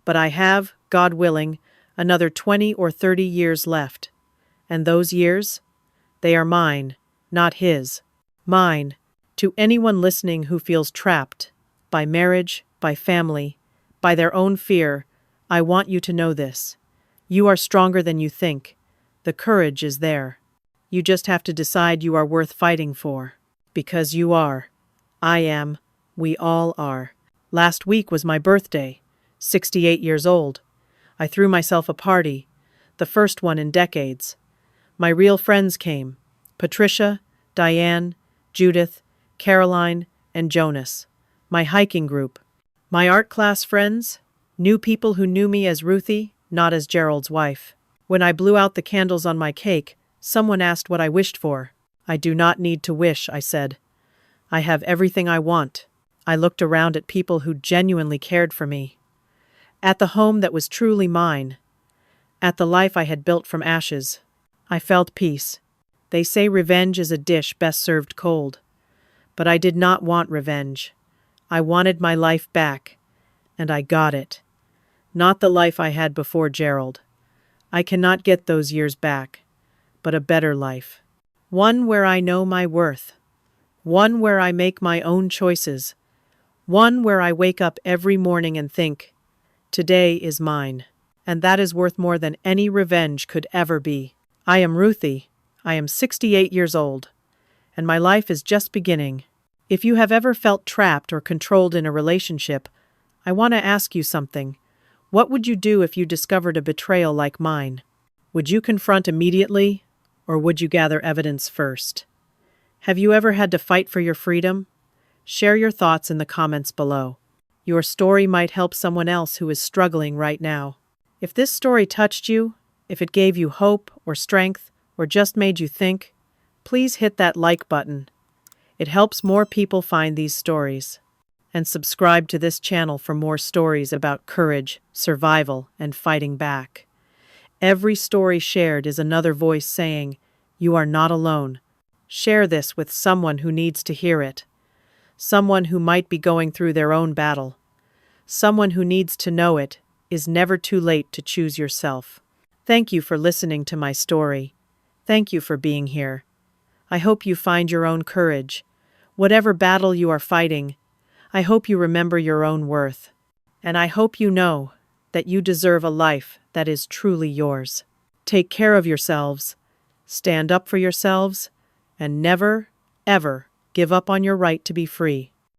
But I have, God willing, another 20 or 30 years left. And those years? They are mine, not his. Mine. To anyone listening who feels trapped, by marriage, by family, by their own fear, I want you to know this. You are stronger than you think. The courage is there. You just have to decide you are worth fighting for. Because you are. I am. We all are. Last week was my birthday, 68 years old. I threw myself a party, the first one in decades. My real friends came. Patricia, Diane, Judith, Caroline, and Jonas. My hiking group. My art class friends. New people who knew me as Ruthie, not as Gerald's wife. When I blew out the candles on my cake, someone asked what I wished for. I do not need to wish, I said. I have everything I want. I looked around at people who genuinely cared for me. At the home that was truly mine. At the life I had built from ashes. I felt peace. They say revenge is a dish best served cold. But I did not want revenge. I wanted my life back. And I got it. Not the life I had before Gerald. I cannot get those years back, but a better life. One where I know my worth. One where I make my own choices. One where I wake up every morning and think, today is mine. And that is worth more than any revenge could ever be. I am Ruthie. I am 68 years old. And my life is just beginning. If you have ever felt trapped or controlled in a relationship, I want to ask you something. What would you do if you discovered a betrayal like mine? Would you confront immediately, or would you gather evidence first? Have you ever had to fight for your freedom? Share your thoughts in the comments below. Your story might help someone else who is struggling right now. If this story touched you, if it gave you hope or strength, or just made you think, please hit that like button. It helps more people find these stories. And subscribe to this channel for more stories about courage, survival, and fighting back. Every story shared is another voice saying, you are not alone. Share this with someone who needs to hear it. Someone who might be going through their own battle. Someone who needs to know it is never too late to choose yourself. Thank you for listening to my story. Thank you for being here. I hope you find your own courage. Whatever battle you are fighting, I hope you remember your own worth. And I hope you know that you deserve a life that is truly yours. Take care of yourselves, stand up for yourselves, and never, ever give up on your right to be free.